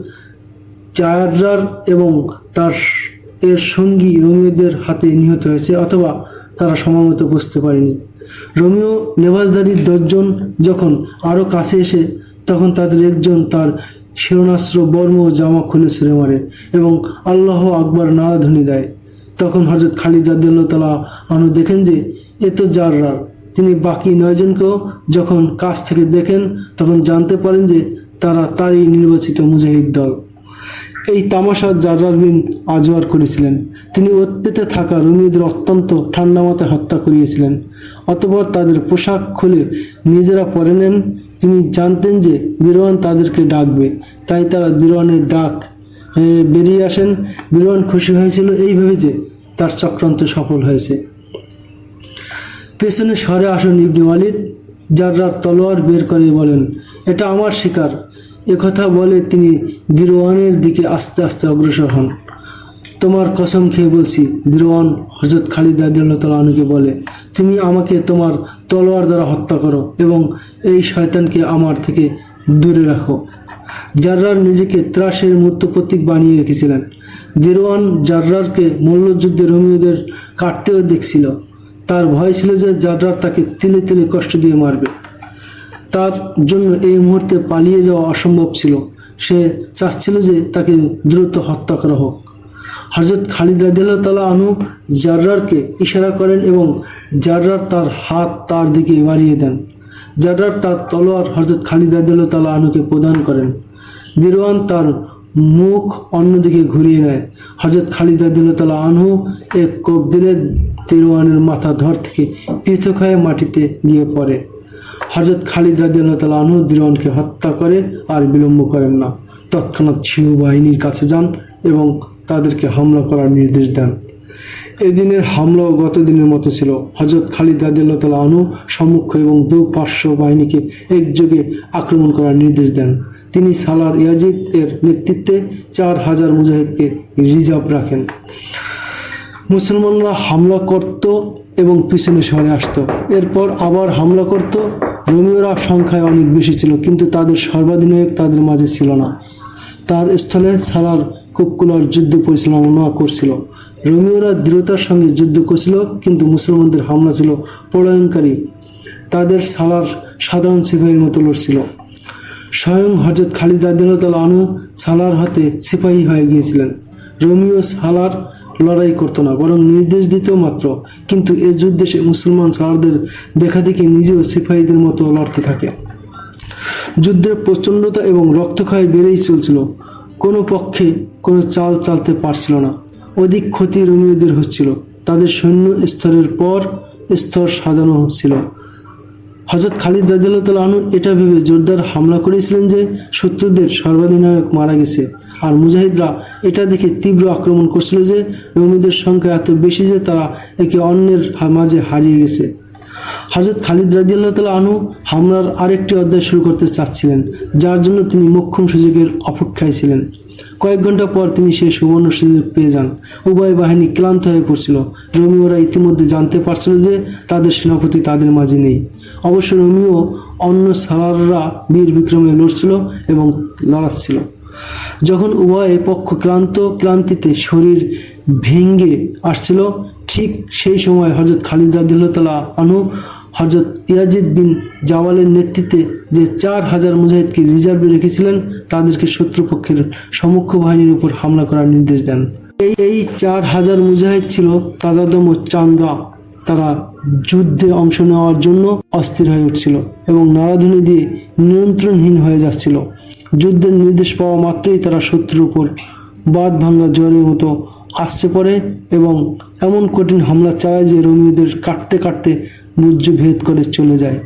জাররার এবং তার এর সঙ্গী রোমীয়দের হাতে নিহত হয়েছে অথবা তারা সময়মতো বুঝতে পারেনি। রোমীয় লেবাসধারী 10 জন যখন আরও কাছে এসে তখন তাদের একজন তার শিরোনাস্ত্র বর্ম ও জামা খুলে ছেড়ে মারে এবং আল্লাহ আকবার নারাধ্বনি দেয়। তখন হযরত খালিদ রাদিয়াল্লাহু তাআলা আনহু দেখেন যে এ তো জাররার। তিনি বাকি 9 জনকেও যখন কাছ থেকে দেখেন তখন জানতে পারেন যে তারা তারই নির্বাচিত মুজাহিদ দল। এই তামাশা জাররার বিন আজওয়ার করেছিলেন। তিনি উৎপেতে থাকা রোমীয়দের অত্যন্ত ঠান্ডা মাথায় হত্যা করিয়েছিলেন। অতঃপর তাদের পোশাক খুলে নিজেরা পরে নেন। তিনি জানতেন যে দিরওয়ান তাদেরকে ডাকবে, তাই তারা দিরওয়ানের ডাক বেরিয়ে আসেন। দিরওয়ান খুশি হয়েছিল এইভাবে যে তার চক্রান্ত সফল হয়েছে। পেছনে সরে আসুন ইবনে ওয়ালিদ। জাররার তলোয়ার বের করে বলেন, এটা আমার শিকার। একথা বলে তিনি দিরওয়ানের দিকে আস্তে আস্তে অগ্রসর হন। তোমার কসম খেয়ে বলছি, দিরওয়ান হযরত খালিদ রাদিয়াল্লাহু তাআলা আনহুকে বলে, তুমি আমাকে তোমার তলোয়ার দ্বারা হত্যা করো এবং এই শয়তানকে আমার থেকে দূরে রাখো। জাররার নিজেকে ত্রাসের মূর্ত প্রতীক বানিয়ে রেখেছিলেন। দিরওয়ান জাররারকে মল্লযুদ্ধে রোমীয়দের কাটতেও দেখছিল। তার ভয় ছিল যে জাররার তাকে তিলে তিলে কষ্ট দিয়ে মারবে। তার জন্য এই মুহূর্তে পালিয়ে যাওয়া অসম্ভব ছিল। সে চাচ্ছিল যে তাকে দ্রুত হত্যা করা হোক। হযরত খালিদ রাদিয়াল্লাহু তাআলা আনহু জাররারকে ইশারা করেন এবং জাররার তার হাত তার দিকে বাড়িয়ে দেন। জাররার তার তলোয়ার হযরত খালিদ রাদিয়াল্লাহু তাআলা আনহুকে প্রদান করেন। দিরওয়ান তার মুখ অন্যদিকে ঘুরিয়ে নেয়। হযরত খালিদ রাদিয়াল্লাহু তাআলা আনহু এক কোপ দিলে দিরওয়ানের মাথা ধর থেকে পৃথক হয়ে মাটিতে গিয়ে পড়ে। হযরত খালিদ রাদিয়াল্লাহু তাআলা আনহু দিরওয়ানকে হত্যা করে আর বিলম্ব করেন না। তৎক্ষণাৎ শিহু বাহিনীর কাছে যান এবং তাদেরকে হামলা করার নির্দেশ দেন। এদিনের হামলাও গত দিনের মতো ছিল। হযরত খালিদ রাদিয়াল্লাহু তাআলা আনহু সম্মুখ এবং দুপার্শ্ব বাহিনীকে একযোগে আক্রমণ করার নির্দেশ দেন। তিনি সালার ইয়াজিদ এর নেতৃত্বে 4000 মুজাহিদকে রিজার্ভ রাখেন। মুসলমানরা হামলা করত এবং পিছনে সরে আসতো, এরপর আবার হামলা করত। রোমীয়রা সংখ্যায় অনেক বেশি ছিল, কিন্তু তাদের সর্বাধিনায়ক তাদের মাঝে ছিল না। তার স্থলে সালার কুপকুলার যুদ্ধ পরিচালনা করছিল। রোমীয়রা দৃঢ়তার সঙ্গে যুদ্ধ করছিল, কিন্তু মুসলমানদের হামলা ছিল প্রলয়ঙ্কারী। তাদের সালার সাধারণ সিপাহীর মতো লড়ছিল। স্বয়ং হযরত খালিদ রাদিয়াল্লাহু তাআলা আনহু সালার হাতে সিপাহী হয়ে গিয়েছিলেন। রোমীয় সালার লড়াই করতো না, বরং নির্দেশ দিত মাত্র। কিন্তু এ যুদ্ধে সে মুসলমান সাহারদের দেখা দেখি নিজেও সিপাহীদের মতো লড়তে থাকে। যুদ্ধের প্রচণ্ডতা এবং রক্তক্ষয় বেড়েই চলছিল। কোনো পক্ষে কোনো চাল চালতে পারছিল না। অধিক ক্ষতি রোমীয়দের হচ্ছিল। তাদের সৈন্য স্তরের পর স্তর সাজানো ছিল। হযরত খালিদ রাদিয়াল্লাহু তাআলা আনহু এটা ভেবে জোরদার হামলা করেছিলেন যে শত্রুদের সর্বাধিনায়ক মারা গেছে, আর মুজাহিদরা এটা দেখে তীব্র আক্রমণ করছিল যে রোমীদের সংখ্যা এত বেশি যে তারা একে অন্যের মাঝে হারিয়ে গেছে। হযরত খালিদ রাদিয়াল্লাহু তাআলা আনহু হামলার আরেকটি অধ্যায় শুরু করতে চাচ্ছিলেন, যার জন্য তিনি মোক্ষম সুযোগের অপেক্ষায় ছিলেন। কয়েক ঘন্টা পর তিনি সেই সুবর্ণ সুযোগ পেয়ে যান। উভয় বাহিনী ক্লান্ত হয়ে পড়ছিল। রোমীয়রা ইতিমধ্যে জানতে পারছিল যে তাদের সেনাপতি তাদের মাঝে নেই। অবশ্য রোমীয় অন্য সালাররা বীর বিক্রমে লড়ছিল এবং লড়াচ্ছিল। যখন উভয় পক্ষ ক্লান্তিতে শরীর ভেঙে আসছিল, ঠিক সেই সময় হযরত খালিদ রাদিয়াল্লাহু তাআলা আনহু হযরত ইয়াজিদ বিন জাওয়ালের নেতৃত্বে যে 4000 মুজাহিদকে রিজার্ভে রেখেছিলেন তাদেরকে শত্রুপক্ষের সমুখ্য বাহিনীর উপর হামলা করার নির্দেশ দেন। এই 4000 মুজাহিদ ছিল তাজাদম ও চান্দা। তারা যুদ্ধে অংশ নেওয়ার জন্য অস্থির হয়ে উঠছিল এবং নারাধ্বনি দিয়ে নিয়ন্ত্রণহীন হয়ে যাচ্ছিল। যুদ্ধের নির্দেশ পাওয়া মাত্রই তারা শত্রুর উপর বাঁধ ভাঙ্গা জ্বরের মতো আসছে পড়ে এবং এমন কঠিন হামলা চালায় যে রোমীয়দের কাটতে কাটতে বুর্জ ভেদ করে চলে যায়।